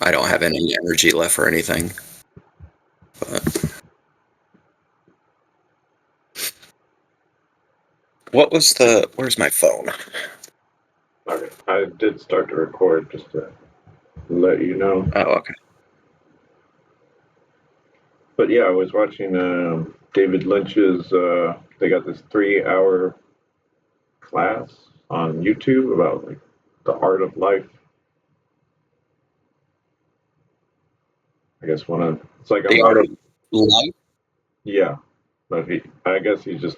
I don't have any energy left for anything. But what was the? Where's my phone? Okay, I did start to record just to let you know. Oh, okay. But yeah, I was watching David Lynch's. They got this 3 hour class on YouTube about like the art of life. I guess it's like The art of life. yeah, but I guess he's just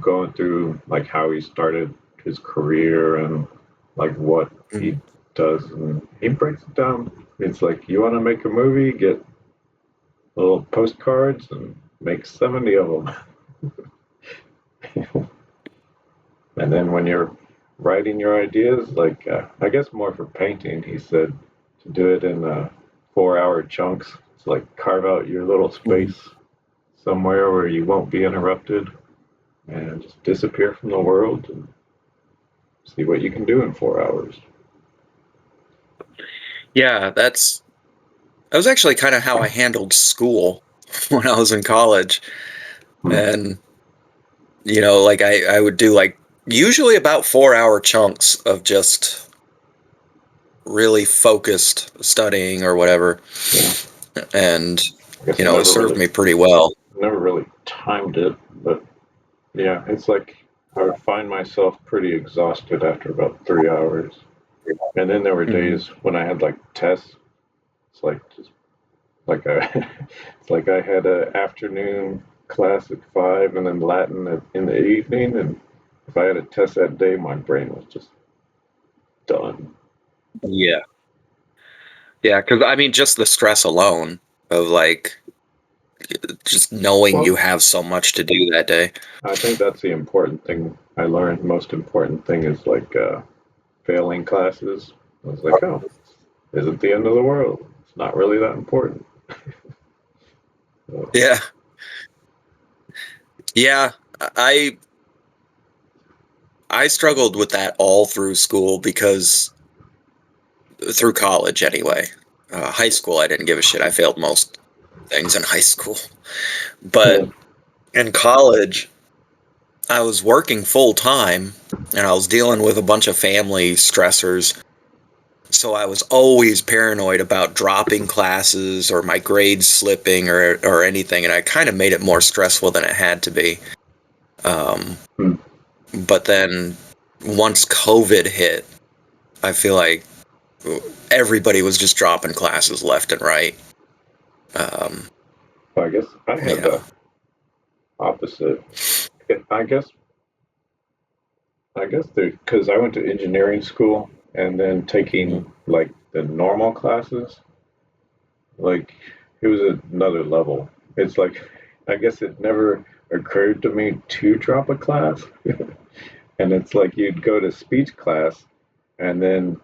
going through like how he started his career and like what he Mhm. does, and he breaks it down. It's like you want to make a movie, get little postcards and make 70 of them. And then when you're writing your ideas, like I guess more for painting, he said to do it in 4 hour chunks. It's like carve out your little Mhm. space somewhere where you won't be interrupted and just disappear from the world and see what you can do in 4 hours. Yeah, that was actually kind of how I handled school when I was in college. Hmm. And, like I would do like usually about 4 hour chunks of just really focused studying or whatever. Yeah, And, I guess it served me pretty well. never really timed it, but yeah, it's like I would find myself pretty exhausted after about 3 hours. And then there were Mhm. days when I had like tests. It's like just like it's like I had a afternoon class at 5 and then Latin in the evening, and if I had a test that day, my brain was just done. Yeah. Yeah, because I mean, just the stress alone of like just knowing you Well, have so much to do that day. I think that's the important thing I learned. Most important thing is like failing classes. I was like, oh, isn't the end of the world. It's not really that important. So, Yeah. Yeah. I I struggled with that all through school because through college anyway. High school, I didn't give a shit. I failed most things in high school. But yeah. in college, I was working full time and I was dealing with a bunch of family stressors. So I was always paranoid about dropping classes or my grades slipping or anything. And I kind of made it more stressful than it had to be. Um, Hmm. but then once COVID hit, I feel like everybody was just dropping classes left and right. Um, I guess I you had know, the opposite. I guess because I went to engineering school and then Mhm. taking like the normal classes, like it was another level. It's like I guess it never occurred to me to drop a class. And it's like you'd go to speech class and then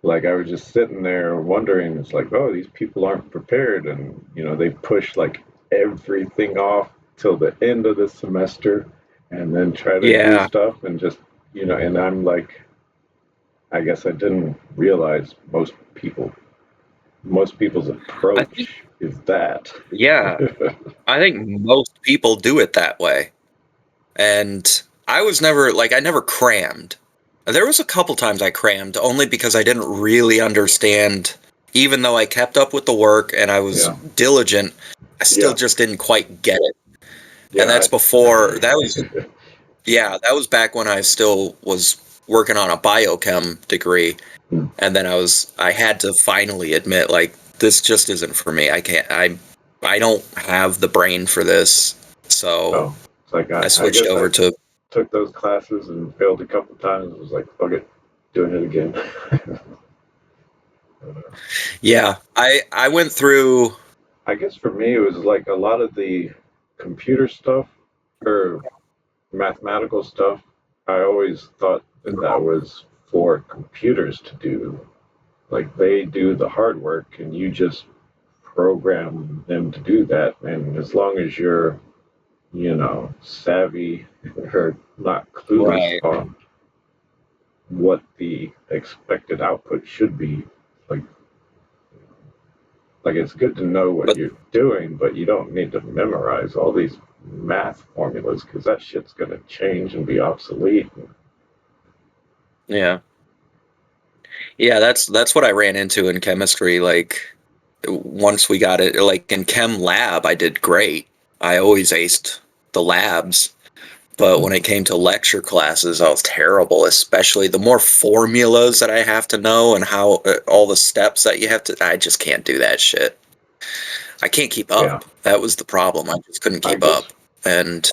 like I was just sitting there wondering, it's like, oh, these people aren't prepared, and they push like everything off till the end of the semester and then try to do Yeah, stuff and just and I'm like, I guess I didn't realize most people's I think, approach is that. yeah, I think most people do it that way. And I was never like I never crammed. There was a couple times I crammed only because I didn't really understand. Even though I kept up with the work and I was Yeah, diligent, I still yeah, just didn't quite get it. And yeah. that's before that was yeah, that was back when I still was working on a biochem degree. And then I had to finally admit like this just isn't for me. I don't have the brain for this. So Oh, it's like I I switched guess I over to took those classes and failed a couple times. I was like, fuck it, doing it again. yeah, I went through I guess for me, it was like a lot of the computer stuff or mathematical stuff. I always thought that was for computers to do. Like they do the hard work and you just program them to do that. And as long as you're, savvy or not clueless right. on what the expected output should be, like Like, it's good to know what But you're doing, but you don't need to memorize all these math formulas because that shit's going to change and be obsolete. yeah. Yeah, that's what I ran into in chemistry. Like once we got it, like in chem lab, I did great. I always aced the labs. But when it came to lecture classes, I was terrible, especially the more formulas that I have to know and how all the steps that you have to, I just can't do that shit. I can't keep Yeah. up. That was the problem. I just couldn't I keep guess, up. And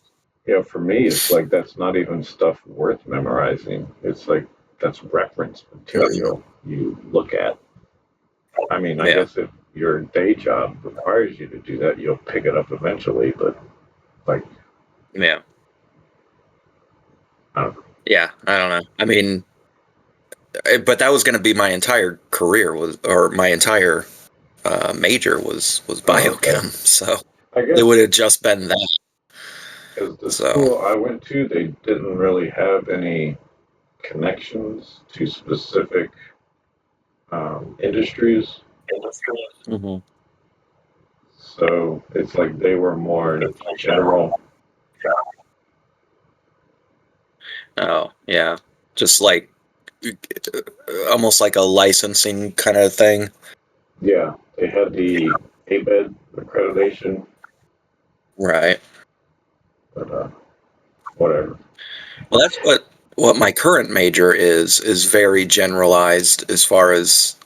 for me, it's like that's not even stuff worth memorizing. It's like that's reference material you look at. I mean, I yeah, guess if your day job requires you to do that, you'll pick it up eventually, but like, yeah, I don't know. yeah, I don't know. I mean, but that was going to be my entire career or my entire major was Oh, okay. biochem. So I it would guess have just been that. because the So, school I went to, they didn't really have any connections to specific industries. mhm. So it's like they were more general. Oh, yeah. Just like almost like a licensing kind of thing. Yeah, they had the ABED accreditation, Right. but whatever. Well, that's what my current major is very generalized as far as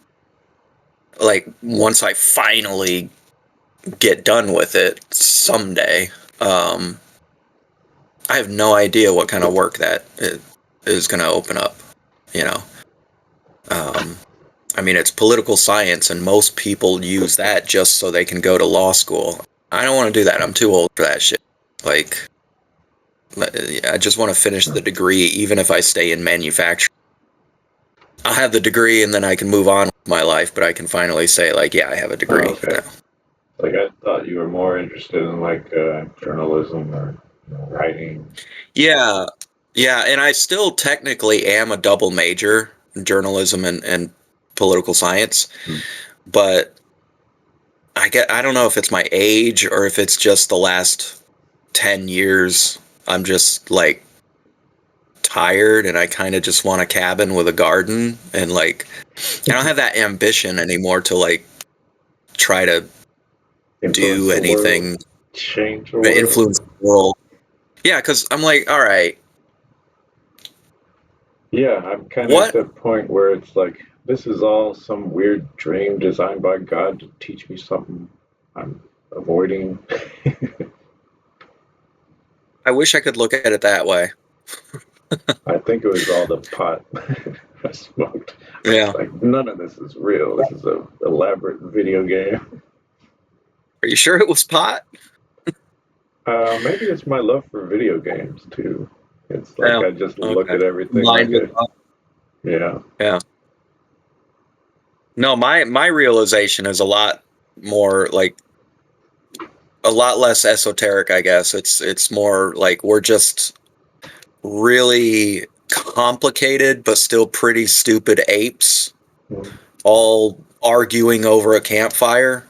like once I finally get done with it someday, um, I have no idea what kind of work that is going to open up, you know. Um, I mean, it's political science, and most people use that just so they can go to law school. I don't want to do that. I'm too old for that shit. Like, I just want to finish the degree, even if I stay in manufacturing. I'll have the degree, and then I can move on with my life. But I can finally say, like, yeah, I have a Oh, degree okay. now. Like I thought you were more interested in like journalism or writing. Yeah, yeah, and I still technically am a double major, in journalism and political science, Hmm. but I don't know if it's my age or if it's just the last 10 years. I'm just like tired and I kind of just want a cabin with a garden and like I don't have that ambition anymore to like try to Influence do the world, anything, change the influence world. the world. Yeah, because I'm like, all right, Yeah, I'm kind of at what? that point where it's like this is all some weird dream designed by God to teach me something I'm avoiding. I wish I could look at it that way. I think it was all the pot I smoked. Yeah. Like none of this is real. This is a elaborate video game. Are you sure it was pot? Maybe it's my love for video games too. It's like Yeah. I just look Okay. at everything Combined like with a yeah. yeah. No, my realization is a lot more like a lot less esoteric, I guess. It's more like we're just really complicated but still pretty stupid apes Mm. all arguing over a campfire,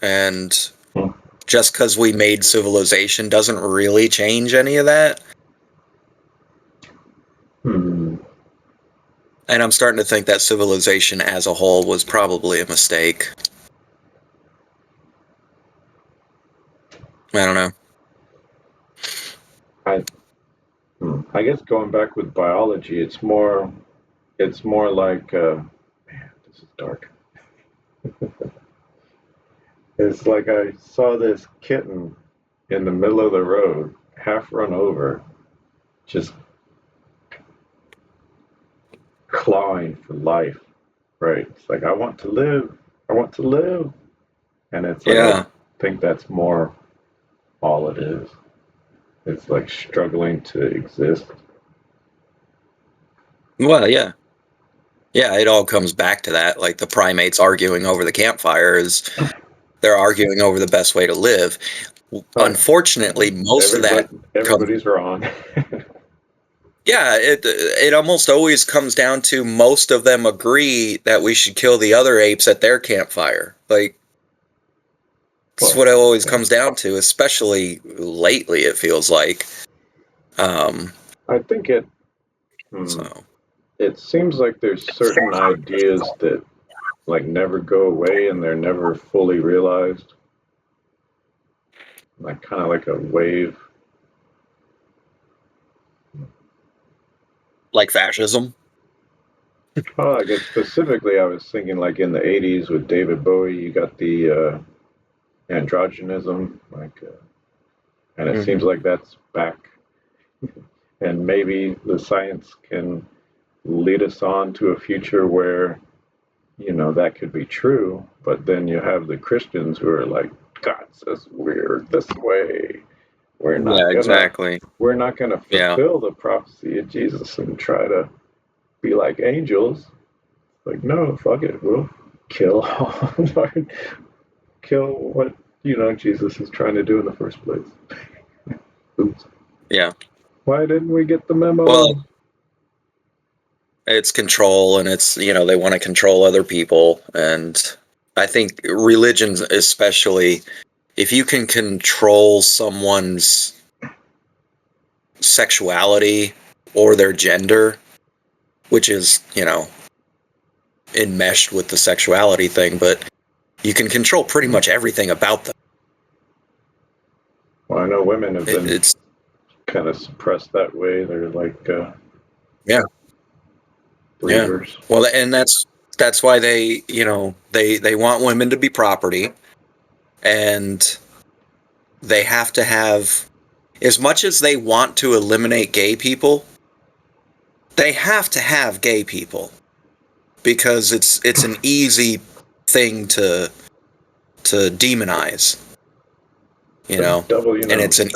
and Mm. just because we made civilization doesn't really change any of that. Hmm. And I'm starting to think that civilization as a whole was probably a mistake. I don't know. I I guess going back with biology, it's more like man, this is dark. It's like I saw this kitten in the middle of the road, half run over, just clawing for life. Right? It's like I want to live. I want to live. And it's like I Yeah. think that's more all it is. It's like struggling to exist. Well, yeah. Yeah, it all comes back to that. Like the primates arguing over the campfire is they're arguing over the best way to live. Oh yeah. Unfortunately, most of Everybody that comes everybody's wrong. Yeah, it almost always comes down to most of them agree that we should kill the other apes at their campfire. Like, that's Well, what it always yeah. comes down to, especially lately, it feels like. Um, I think so, it seems like there's certain ideas that like never go away and they're never fully realized, like kind of like a wave. like fascism. Oh, I guess specifically, I was thinking like in the '80s with David Bowie, you got the androgenism, and it seems Hmm. like that's back. And maybe the science can lead us on to a future where that could be true. But then you have the Christians who are like, God says we're this way. We're Yeah, not gonna exactly. we're not gonna Yeah. fulfill the prophecy of Jesus and try to be like angels. Like, no, fuck it, we'll kill kill what Jesus is trying to do in the first place. Oops. Yeah. Why didn't we get the Well, memo? it's control, and it's, they want to control other people. And I think religions, especially, if you can control someone's sexuality or their gender, which is, enmeshed with the sexuality thing, but you can control pretty much everything about them. Well, I know women have been It's kind of suppressed that way. They're like yeah, yeah. breeders. Well, and that's why they want women to be property, and they have to have, as much as they want to eliminate gay people, they have to have gay people because it's an easy thing to demonize, But double, and it's an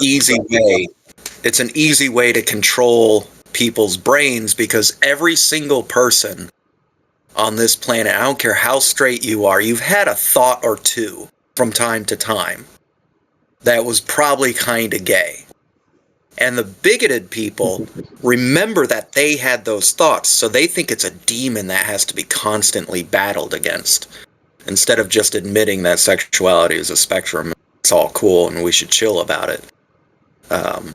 easy way to control people's brains, because every single person on this planet, I don't care how straight you are, you've had a thought or two from time to time that was probably kind of gay. And the bigoted people remember that they had those thoughts, so they think it's a demon that has to be constantly battled against, instead of just admitting that sexuality is a spectrum. It's all cool and we should chill about it. Um,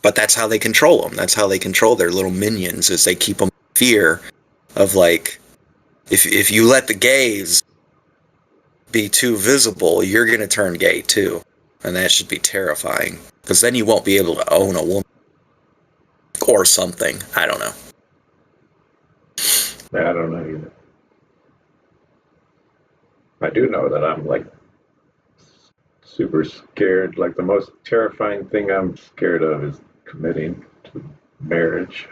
but that's how they control them. That's how they control their little minions, is they keep them in fear of, like, if you let the gays be too visible, you're going to turn gay too. And that should be terrifying, because then you won't be able to own a woman or something. I don't know. I don't know either. I do know that I'm like super scared. Like the most terrifying thing I'm scared of is committing to marriage.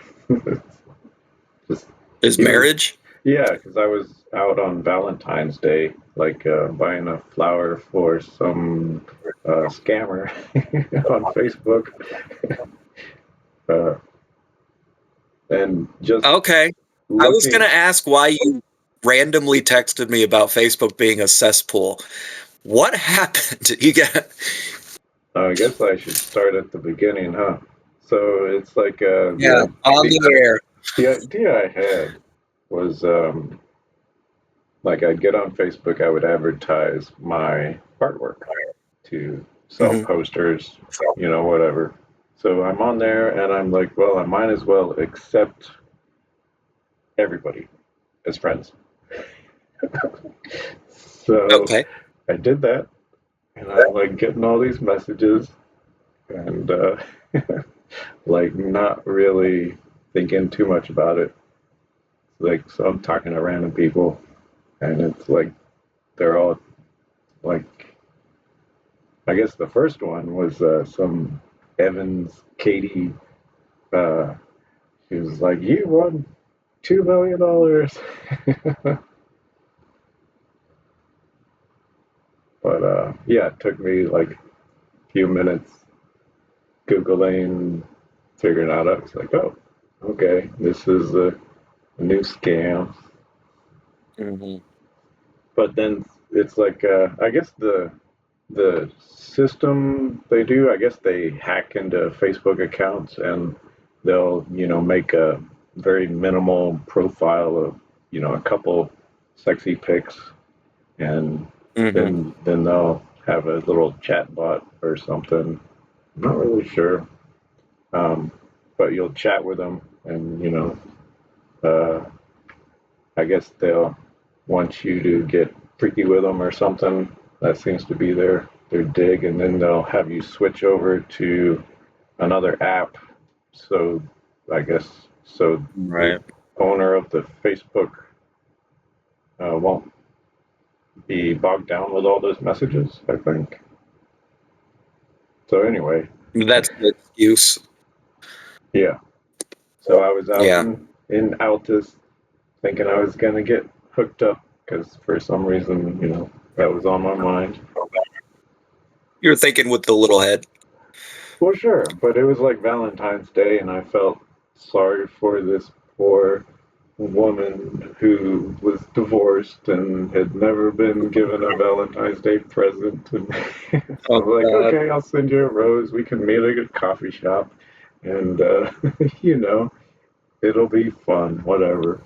Just Is even marriage? Yeah, because I was out on Valentine's Day, like buying a flower for some scammer on Facebook, uh, and just Okay. I was going looking. to ask why you randomly texted me about Facebook being a cesspool. What happened? You got. I guess I should start at the beginning, huh? So it's like Yeah, on the air. the idea I had was like I'd get on Facebook, I would advertise my artwork to sell Hmm. posters, whatever. So I'm on there and I'm like, well, I might as well accept everybody as friends. So Okay. I did that and I'm like getting all these messages and like not really thinking too much about it. Like, so I'm talking to random people and it's like they're all like, I guess the first one was some Evans Katie. Uh, she was like, "You won $2 million." But yeah, it took me like a few minutes googling, figuring out. I was like, "Oh, okay, this is a new scam." Hmm. But then it's like, I guess the system they do, I guess they hack into Facebook accounts and they'll, make a very minimal profile of, a couple sexy pics, and Mm-hmm. then they'll have a little chat bot or something. I'm not really sure. Um, but you'll chat with them, and uh, I guess they'll want you to get freaky with them or something. That seems to be their dig, and then they'll have you switch over to another app. So I guess so the Right. owner of the Facebook won't be bogged down with all those messages, I think. So anyway, That's the excuse. yeah. So I was out Yeah. in Altus thinking I was gonna get hooked up because for some reason, that was on my mind. You're thinking with the little head. Well, sure, but it was like Valentine's Day, and I felt sorry for this poor woman who was divorced and had never been given a Valentine's Day present. And so Oh, I'm like, God. okay, I'll send you a rose. We can meet at a coffee shop, and you know, it'll be fun, whatever.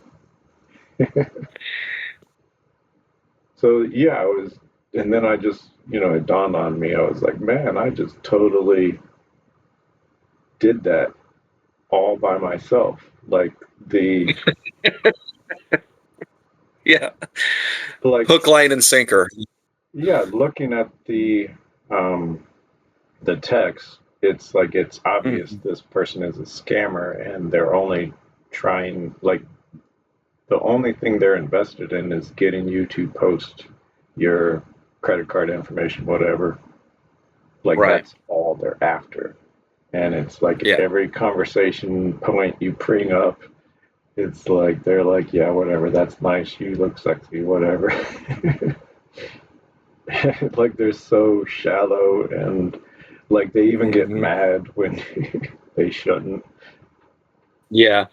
So yeah, I was, and then I just, it dawned on me. I was like, man, I just totally did that all by myself. Like the Yeah. like Hook, line, and sinker. yeah, looking at um the text, it's like it's obvious Mhm. this person is a scammer, and they're only trying, like, the only thing they're invested in is getting you to post your credit card information, whatever. Like Right. that's all they're after. And it's like Yeah. every conversation point you bring up, it's like they're like, yeah, whatever, that's nice, you look sexy, whatever. Like they're so shallow, and like they even get Hmm. mad when they shouldn't. Yeah.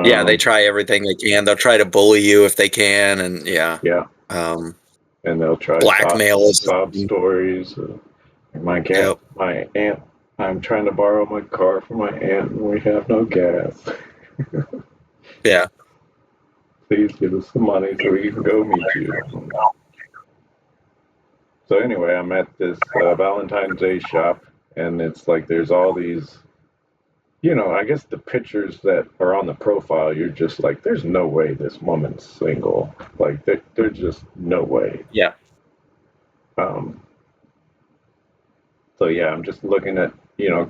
Yeah. They Um, try everything they can. They'll try to bully you if they can. And yeah. yeah, Um, and they'll try Blackmail is a sob thing. stories. Yep. My aunt, I'm trying to borrow my car from my aunt, and we have no gas. Yeah. Please give us the money so we can go meet you. So anyway, I'm at this Valentine's Day shop, and it's like there's all these, I guess the pictures that are on the profile, you're just like, there's no way this woman's single. Like, there's just no way. Yeah. Um, so yeah, I'm just looking at,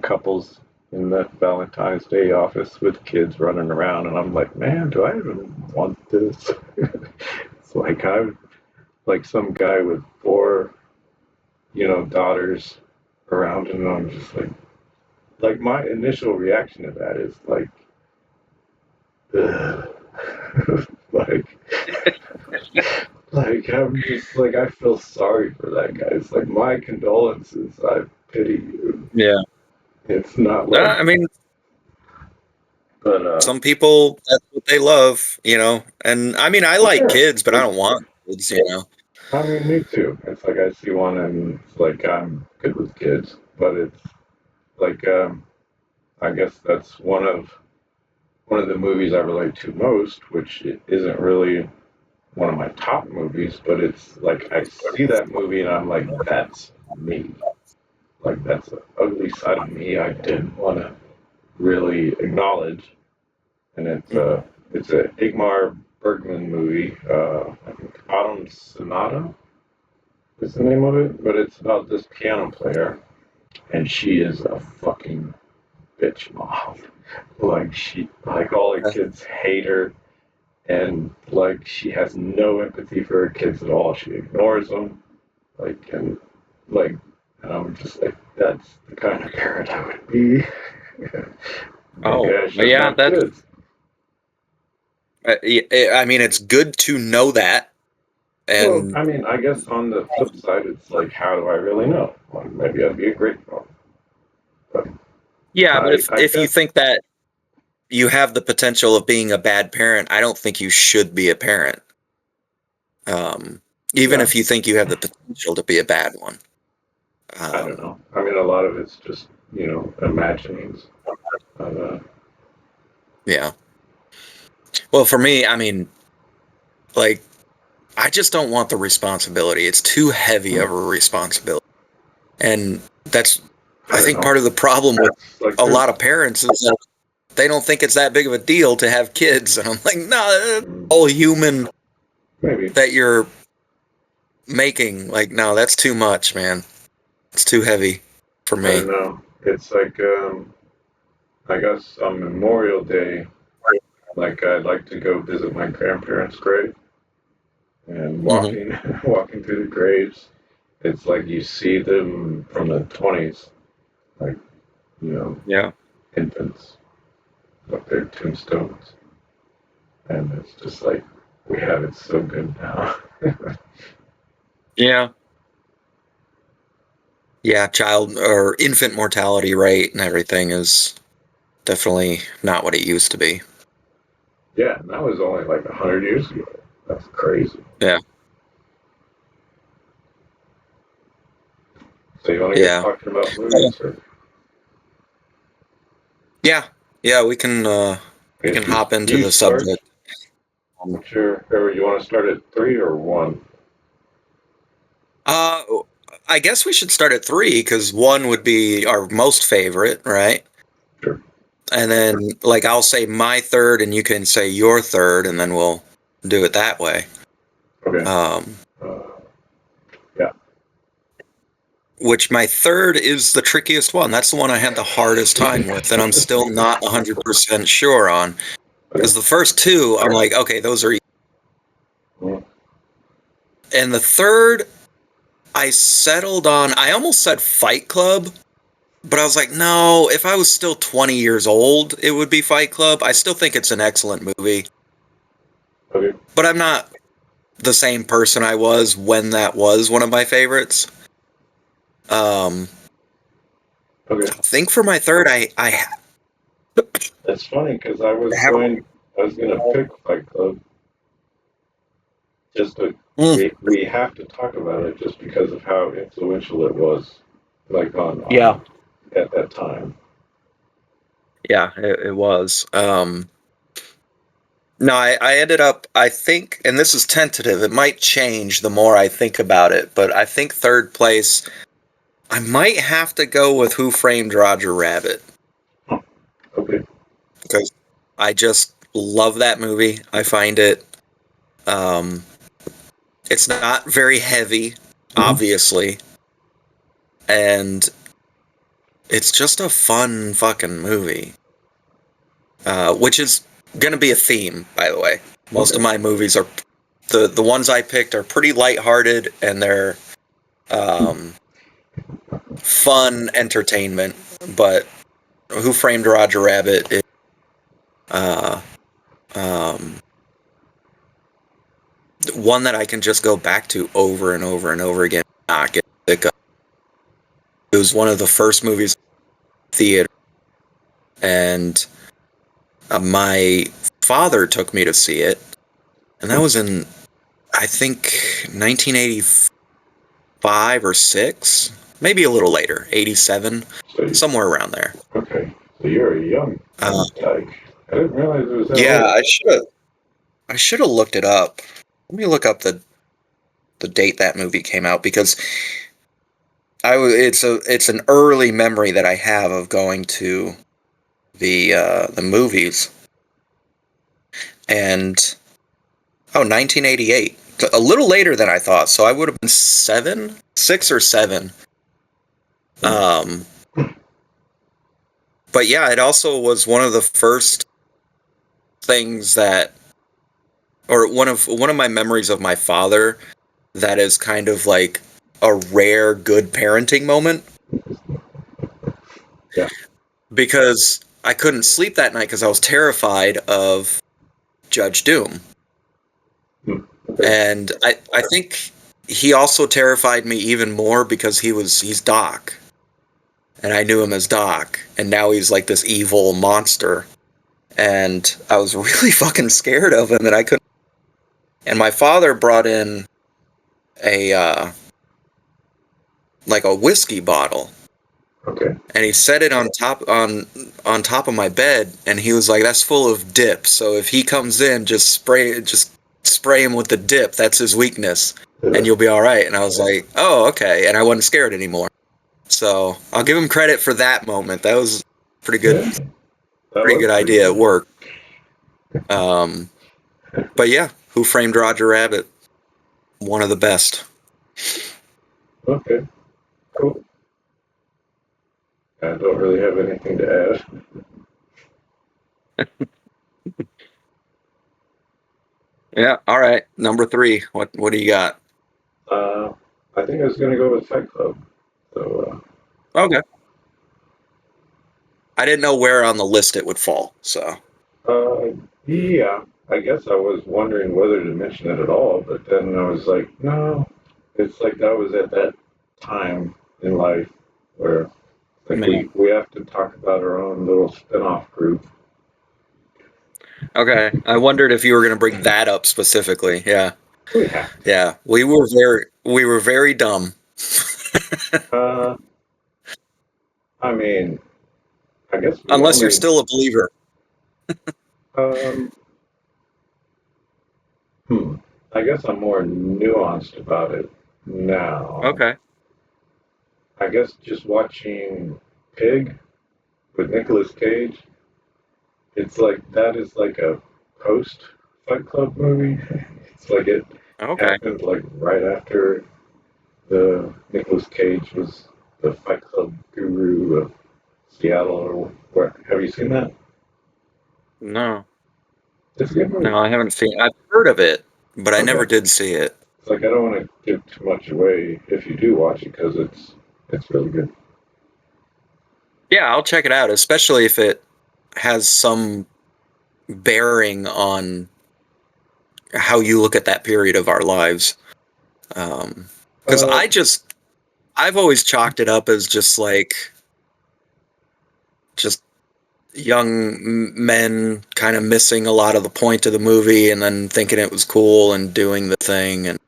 couples in the Valentine's Day office with kids running around, and I'm like, man, do I even want this? It's like I'm like some guy with four, daughters around, and I'm just like my initial reaction to that is like, ugh. like, I'm just like, I feel sorry for that guy. It's like, my condolences. I pity you. Yeah. It's not like, I mean, but some people, that's what they love, you know. And I mean, I well, like sure. kids, but I don't want kids, you know. I mean, me too. It's like I see one, and it's like I'm good with kids, but it's like, I guess that's one of the movies I relate to most, which isn't really one of my top movies, but it's like I see that movie and I'm like, that's me. Like that's an ugly side of me I didn't want to really acknowledge. And Hmm. it's a Igmar Bergman movie. I think Autumn Sonata is the name of it, but it's about this piano player, and she is a fucking bitch mom. Like like all the kids hate her, and like she has no empathy for her kids at all. She ignores them, like, and like, and I'm just like, that's the kind of parent I would be. Maybe Oh, I shouldn't yeah, have kids. I mean, it's good to know that. Well, And I mean, I guess on the flip side, it's like, how do I really know? Well, maybe I'd be a great mom, but yeah, but I if you guess think that you have the potential of being a bad parent, I don't think you should be a parent. Um, Even yeah, if you think you have the potential to be a bad one. I don't Um, know. I mean, a lot of it's just imaginings. Yeah. Well, for me, I mean, like, I just don't want the responsibility. It's too heavy of a responsibility. And that's, I I don't think, know. part of the problem with It's like a there's lot of parents is that they don't think it's that big of a deal to have kids. And I'm like, no, it's all human maybe that you're making. Like, no, that's too much, man. It's too heavy for I don't me. know. It's like I guess on Memorial Day, like I'd like to go visit my grandparents' grave and Hmm. walking through the graves. It's like you see them from the 20s, like you know, Yeah. infants, like their tombstones, and it's just like we have it so good now. Yeah. Yeah. Child or infant mortality rate and everything is definitely not what it used to be. Yeah, and that was only like 100 years ago. That's crazy. Yeah. So you want to get Yeah. talking about movies, or Yeah. Yeah. I We guess can hop into you the start. subject. What's your, or you want to start at 3 or 1? Uh, I guess we should start at three because one would be our most favorite, right? Sure. And then, like, I'll say my third, and you can say your third, and then we'll do it that way. Okay. Um, Uh, yeah. which my third is the trickiest one. That's the one I had the hardest time with, and I'm still not 100% sure on. Okay. Because the first two, I'm like, okay, those are. Mm, And the third, I settled on. I almost said Fight Club. But I was like, no, if I was still 20 years old, it would be Fight Club. I still think it's an excellent movie. okay. But I'm not the same person I was when that was one of my favorites. Um, Okay. I think for my third, I It's funny because have. I was gonna pick Fight Club. Just to, Mm, we have to talk about it just because of how influential it was, like yeah, on at that time. yeah, it was. No, I ended up, I think, and this is tentative, it might change the more I think about it, but I think third place, I might have to go with Who Framed Roger Rabbit. Okay. Because I just love that movie. I find it um it's not very heavy, Hmm. obviously, and it's just a fun fucking movie. Which is gonna be a theme, by the way. Most of Okay. my movies are the ones I picked are pretty lighthearted and they're um fun entertainment, but Who Framed Roger Rabbit is uh um one that I can just go back to over and over and over again. Not get sick of. It was one of the first movies in theater, and my father took me to see it, and that was in I think 1985 or six, maybe a little later, 87, So somewhere around there. okay. So you're a Uh, young tyke. I didn't realize it was that yeah, old. I should have looked it up. Let me look up the date that movie came out because it's an early memory that I have of going to the movies. And 1988, a little later than I thought. So I would have been 6 or 7. Hmm. Um, but yeah, it also was one of the first things that, or one of my memories of my father that is kind of like a rare good parenting moment Yeah. because I couldn't sleep that night because I was terrified of Judge Doom. Hmm. Okay. And I think he also terrified me even more because he's Doc. And I knew him as Doc. And now he's like this evil monster. And I was really fucking scared of him and I couldn't. And my father brought in a like a whiskey bottle. Okay. and he set it on top of my bed, and he was like, "That's full of dip. So if he comes in, just spray him with the dip. That's his weakness, and you'll be all right." And I was like, "Oh, okay." And I wasn't scared anymore. So I'll give him credit for that moment. That was pretty good, Yeah, that pretty was good pretty idea. It good. worked. But yeah, Who Framed Roger Rabbit? One of the best. Okay, cool. I don't really have anything to add. Yeah. All right. Number 3. What do you got? Uh, I think I was gonna go with Fight Club. So, Okay. I didn't know where on the list it would fall. So yeah, I guess I was wondering whether to mention it at all, but then I was like, no, it's like that was at that time in life where like man. we have to talk about our own little spin-off group. Okay. I wondered if you were going to bring that up specifically. Yeah. We have to. Yeah. We were very dumb. Uh, I mean, I guess we Unless you're only. still a believer. Um, hmm. I guess I'm more nuanced about it now. Okay. I guess just watching Pig with Nicolas Cage, it's like that is like a post Fight Club movie. It's like it Okay. happened like right after the Nicolas Cage was the Fight Club guru of Seattle or where. Have you seen that? No. It's a good movie. No, I haven't seen. I've heard of it, but I Okay. never did see it. It's like I don't want to give too much away if you do watch it because it's really good. Yeah, I'll check it out, especially if it has some bearing on how you look at that period of our lives. Because Uh, I've always chalked it up as just like, just young men kind of missing a lot of the point of the movie and then thinking it was cool and doing the thing. And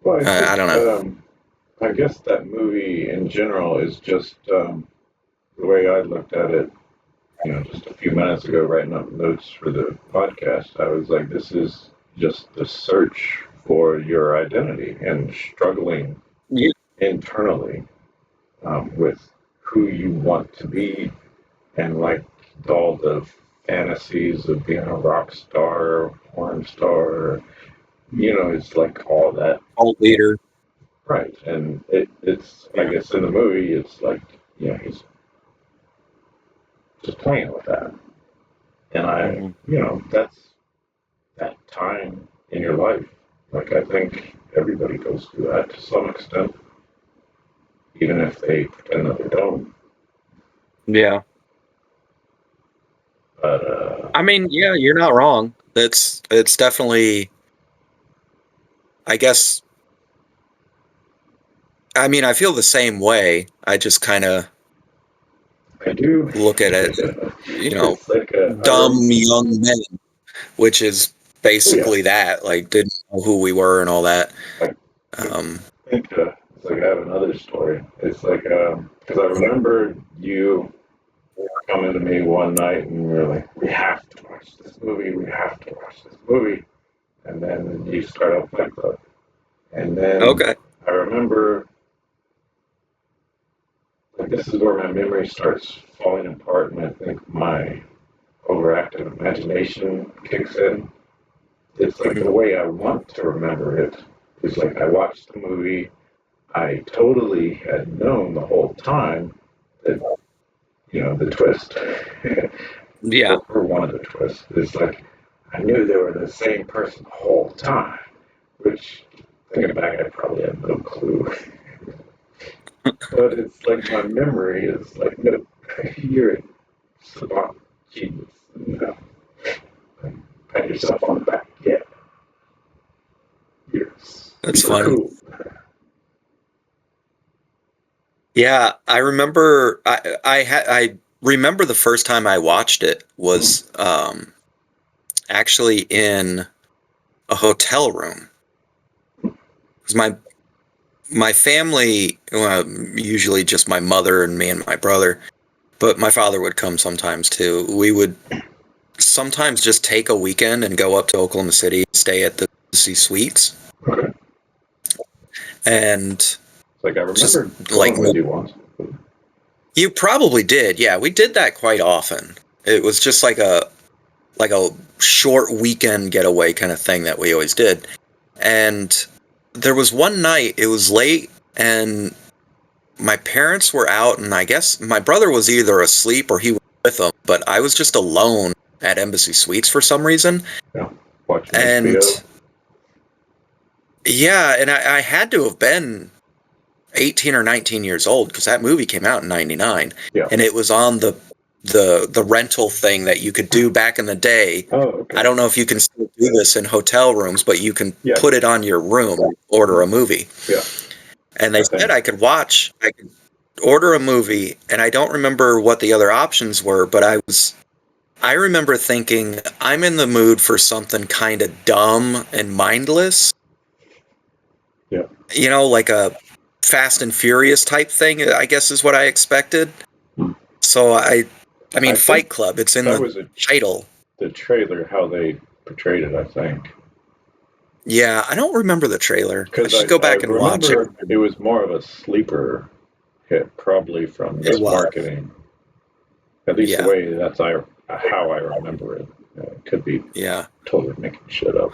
well, I I think don't know. I guess that movie in general is just the way I looked at it. You know, just a few minutes ago, writing up notes for the podcast, I was like, this is just the search for your identity and struggling Yeah. internally with who you want to be and like all the fantasies of being a rock star, porn star. You know, it's like all that, Cult leader. right? And it's I Yeah. guess in the movie, it's like he's just playing with that, and Hmm. that's that time in your life. Like I think everybody goes through that to some extent, even if they pretend that they don't. Yeah. But I mean, yeah, you're not wrong. It's definitely, I guess, I mean, I feel the same way. I just kind of I do. look at it, It's like dumb young men, which is oh yeah, basically that, like, didn't know who we were and all that. like Um, I think it's like I have another story. It's like because I remember you coming to me one night and you were like, "We have to watch this movie. We have to watch this movie." And then you start up Fight Club, and then okay. I remember like this is where my memory starts falling apart, and I think my overactive imagination kicks in. It's like Mhm. the way I want to remember it is like I watched the movie. I totally had known the whole time that the twist, Yeah, or one of the twists, is like I knew they were the same person the whole time. Which, thinking back, I probably had no clue. But it's like my memory is like, no, you're a savant genius. You know, pat yourself on the back. Yeah, you're that's super funny. cool. Yeah, I remember. I remember the first time I watched it was actually in a hotel room. Because my my family, well, usually just my mother and me and my brother, but my father would come sometimes too. We would sometimes just take a weekend and go up to Oklahoma City and stay at the Embassy Suites. Okay. And It's like I just remember like, going with you once. you probably did. Yeah, we did that quite often. It was just like a short weekend getaway kind of thing that we always did. And there was one night, it was late, and my parents were out, and I guess my brother was either asleep or he was with them, but I was just alone at Embassy Suites for some reason. Yeah, watching And HBO. yeah, and I had to have been 18 or 19 years old because that movie came out in 99. Yeah. And it was on the rental thing that you could do back in the day. Oh, okay. I don't know if you can still do this in hotel rooms, but you can Yeah. put it on your room and order a movie. Yeah. And they said I could order a movie, and I don't remember what the other options were, but I remember thinking, I'm in the mood for something kind of dumb and mindless. Yeah. You know, like a Fast and Furious type thing, I guess is what I expected. Hmm. So I mean, I Fight Club, it's in the title. The trailer, how they portrayed it, I think. Yeah, I don't remember the trailer. I Because should go I back and watch it. remember it was more of a sleeper hit, probably from It was. marketing. At least the Yeah. way how I remember it. It could be totally making shit up.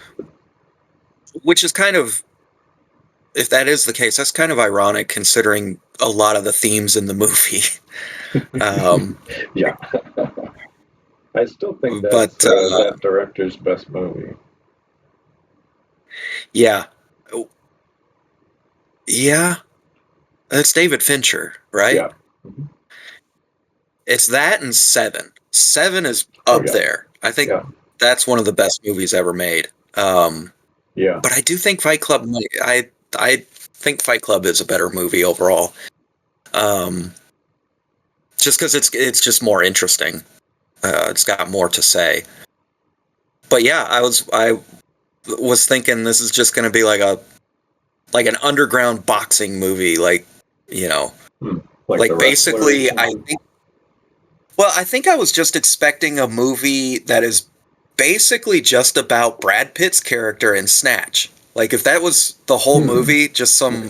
Which is kind of, if that is the case, that's kind of ironic considering a lot of the themes in the movie. Yeah. I still think that's But that director's best movie. yeah. Yeah. That's David Fincher, right? Yeah. Mm-hmm. It's that and Seven. Seven is Oh, up yeah. there. I think that's one of the best movies ever made. Yeah. But I do think Fight Club, I think Fight Club is a better movie overall. Just because it's just more interesting. It's got more to say. But yeah, I was thinking this is just going to be like an underground boxing movie, like, you know, like basically I think I was just expecting a movie that is basically just about Brad Pitt's character in Snatch. Like if that was the whole movie, just some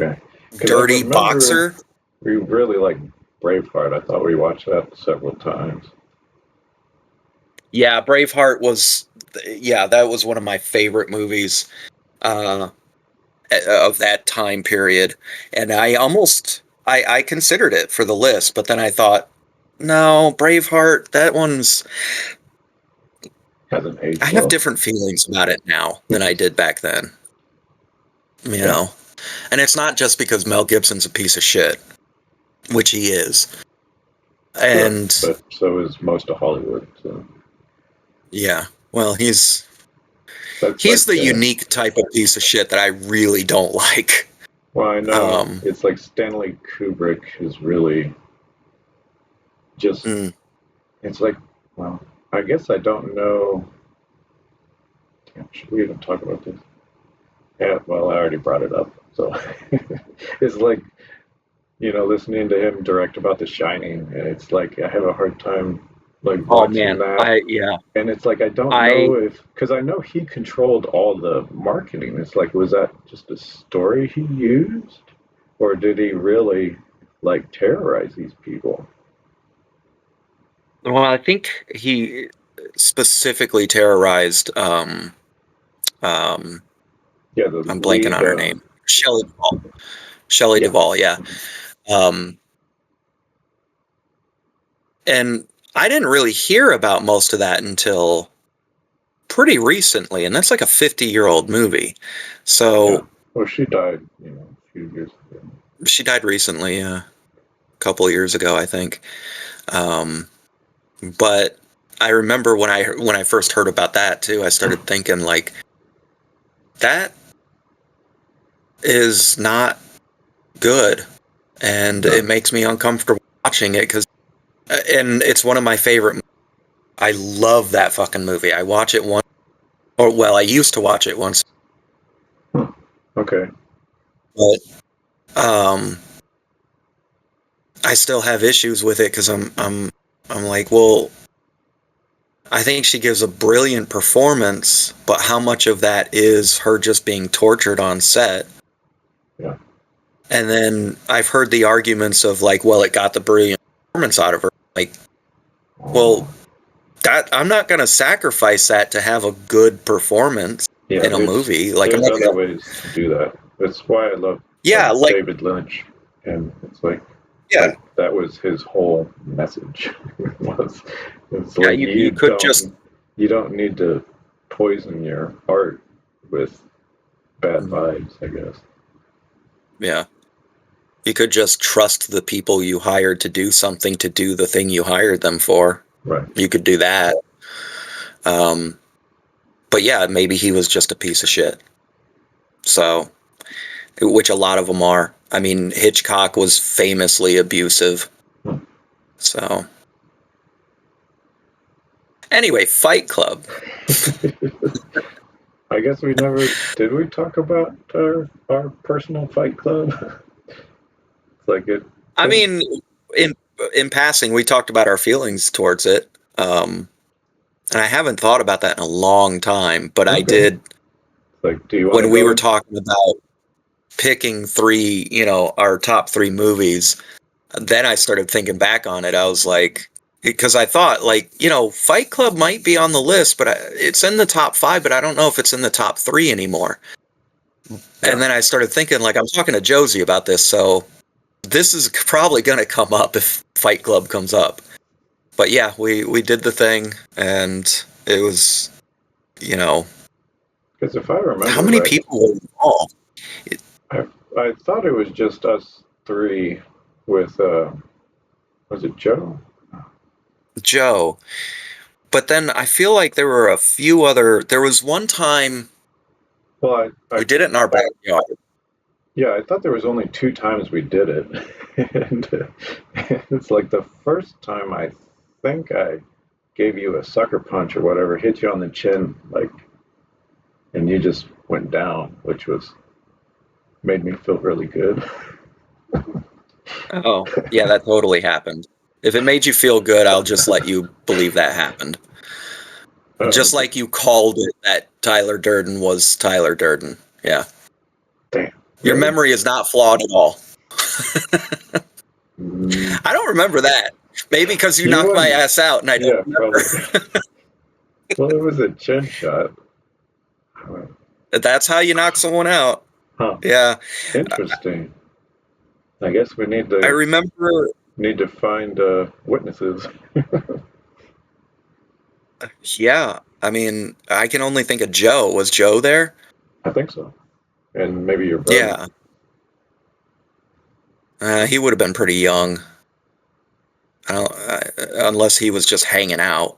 dirty boxer. We really like Braveheart. I thought we watched that several times. Yeah, Braveheart that was one of my favorite movies of that time period. And I considered it for the list, but then I thought, no, Braveheart, that one's hasn't aged I have different feelings about it now than I did back then. You know? And it's not just because Mel Gibson's a piece of shit, which he is. And but so is most of Hollywood. So. Yeah. Well, he's the unique type of piece of shit that I really don't like. Well, I know it's like Stanley Kubrick is really just. It's like, well, I guess I don't know. Damn, should we even talk about this? Yeah, well, I already brought it up. So it's like, listening to him direct about The Shining, and it's like I have a hard time watching that. And it's like I don't know because I know he controlled all the marketing. It's like, was that just a story he used, or did he really terrorize these people? Well, I think he specifically terrorized I'm blanking on her name. Shelley Duvall. Shelley Duvall, yeah. And I didn't really hear about most of that until pretty recently, and that's like a 50-year-old movie. So well, she died, a few years ago. She died recently, a couple of years ago, I think. But I remember when I first heard about that too, I started thinking like that is not good, and it makes me uncomfortable watching it and it's one of my favorite. I love that fucking movie. I watch it once, I used to watch it once. Okay. But Um, I still have issues with it because I'm like, well, I think she gives a brilliant performance, but how much of that is her just being tortured on set? Yeah. And then I've heard the arguments of like, well, it got the brilliant performance out of her. Like, well, that I'm not going to sacrifice that to have a good performance Yeah, in a movie. Like, I'm there's not other gonna, ways to do that. That's why I love yeah, like, David Lynch, and it's yeah, like that was his whole message. was it's yeah. like You could just, you don't need to poison your art with bad vibes, I guess. yeah, you could just trust the people you hired to do something to do the thing you hired them for. Right. You could do that. Um, but yeah, maybe he was just a piece of shit. So, which a lot of them are. I mean, Hitchcock was famously abusive. So, anyway, Fight Club. I guess we never did. We talk about our personal Fight Club. It's like it. I mean, in in passing, we talked about our feelings towards it, and I haven't thought about that in a long time. But I Okay. did Like, do you want to when we go were in? talking about picking three, our top three movies. Then I started thinking back on it. I was like, because I thought, like, Fight Club might be on the list, but it's in the top five, but I don't know if it's in the top three anymore. And Yeah. then I started thinking, like, I'm talking to Josie about this, so this is probably going to come up if Fight Club comes up. But yeah, we did the thing, and it was, Because if I how remember many right, people were involved? I I thought it was just us three with was it Joe? Joe. But then I feel like there were a few other. There was one time Well, we did it in our backyard. yeah, I thought there was only two times we did it, and it's like the first time I think I gave you a sucker punch or whatever, hit you on the chin, like, and you just went down, which was made me feel really good. Oh, yeah, that totally happened. If it made you feel good, I'll just let you believe that happened. Just Okay. like you called it that Tyler Durden was Tyler Durden. Yeah. Damn, Your really? memory is not flawed at all. Mm, I don't remember that. Maybe because you he knocked my wasn't. ass out and I don't Yeah, remember. probably. Well, it was a chin shot. That's how you knock someone out. Huh. Yeah. Interesting. I guess we I remember, need to find witnesses. yeah. I mean, I can only think of Joe. Was Joe there? I think so, and maybe your brother. Yeah. He would have been pretty young. I don't, unless he was just hanging out.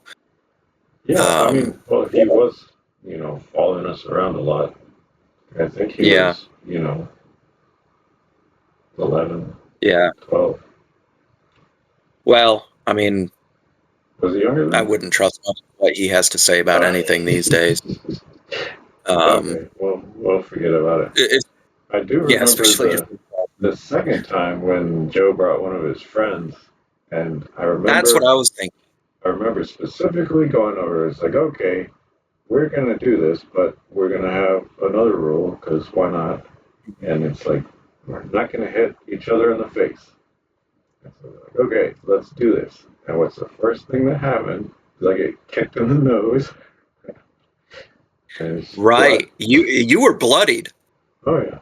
Yeah, I Um, mean, well, he was, following us around a lot. I think he yeah, was, 11, yeah. 12. Well, I mean, Was he younger I than wouldn't trust much what he has to say about us? anything these days. Um, Okay, well, we'll forget about it. it, I do yeah, remember especially if the second time when Joe brought one of his friends, and that's what I was thinking. I remember specifically going over. It's like, okay, we're gonna do this, but we're gonna have another rule because why not? And it's like we're not gonna hit each other in the face. And so we're like, okay, let's do this. And what's the first thing that happened? Is I get kicked in the nose, and it's blood. Right. You were bloodied. Oh yeah.